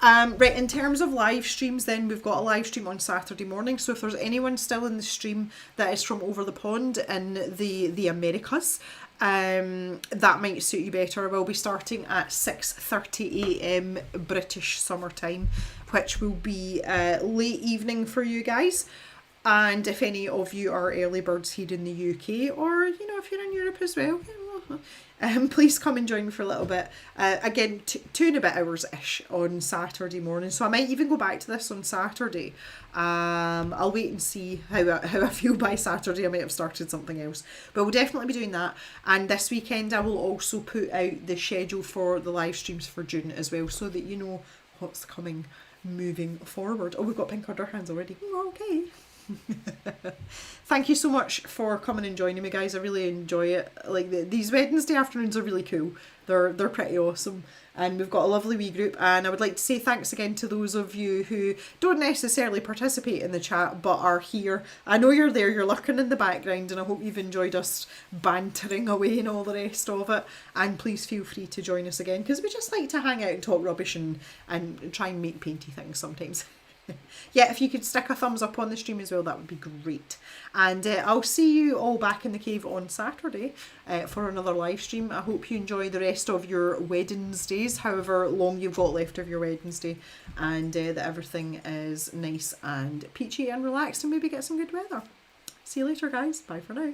[SPEAKER 1] Right, in terms of live streams then, we've got a live stream on Saturday morning, so if there's anyone still in the stream that is from over the pond in the Americas, that might suit you better. We'll be starting at 6:30 a.m. British summertime, which will be late evening for you guys. And if any of you are early birds here in the UK, or if you're in Europe as well, please come and join me for a little bit. Again, 2.5 hours-ish on Saturday morning. So I might even go back to this on Saturday. I'll wait and see how I feel by Saturday. I might have started something else. But we'll definitely be doing that. And this weekend I will also put out the schedule for the live streams for June as well, so that you know what's coming moving forward. Oh, we've got pink under hands already. Okay. Thank you so much for coming and joining me, guys. I really enjoy it. Like these Wednesday afternoons are really cool. They're pretty awesome, and we've got a lovely wee group. And I would like to say thanks again to those of you who don't necessarily participate in the chat but are here. I know you're there, you're lurking in the background, and I hope you've enjoyed us bantering away and all the rest of it. And please feel free to join us again, because we just like to hang out and talk rubbish and try and make painty things sometimes. Yeah, if you could stick a thumbs up on the stream as well, that would be great. And I'll see you all back in the cave on Saturday for another live stream. I hope you enjoy the rest of your Wednesdays, however long you've got left of your Wednesday, and that everything is nice and peachy and relaxed, and maybe get some good weather. See you later, guys. Bye for now.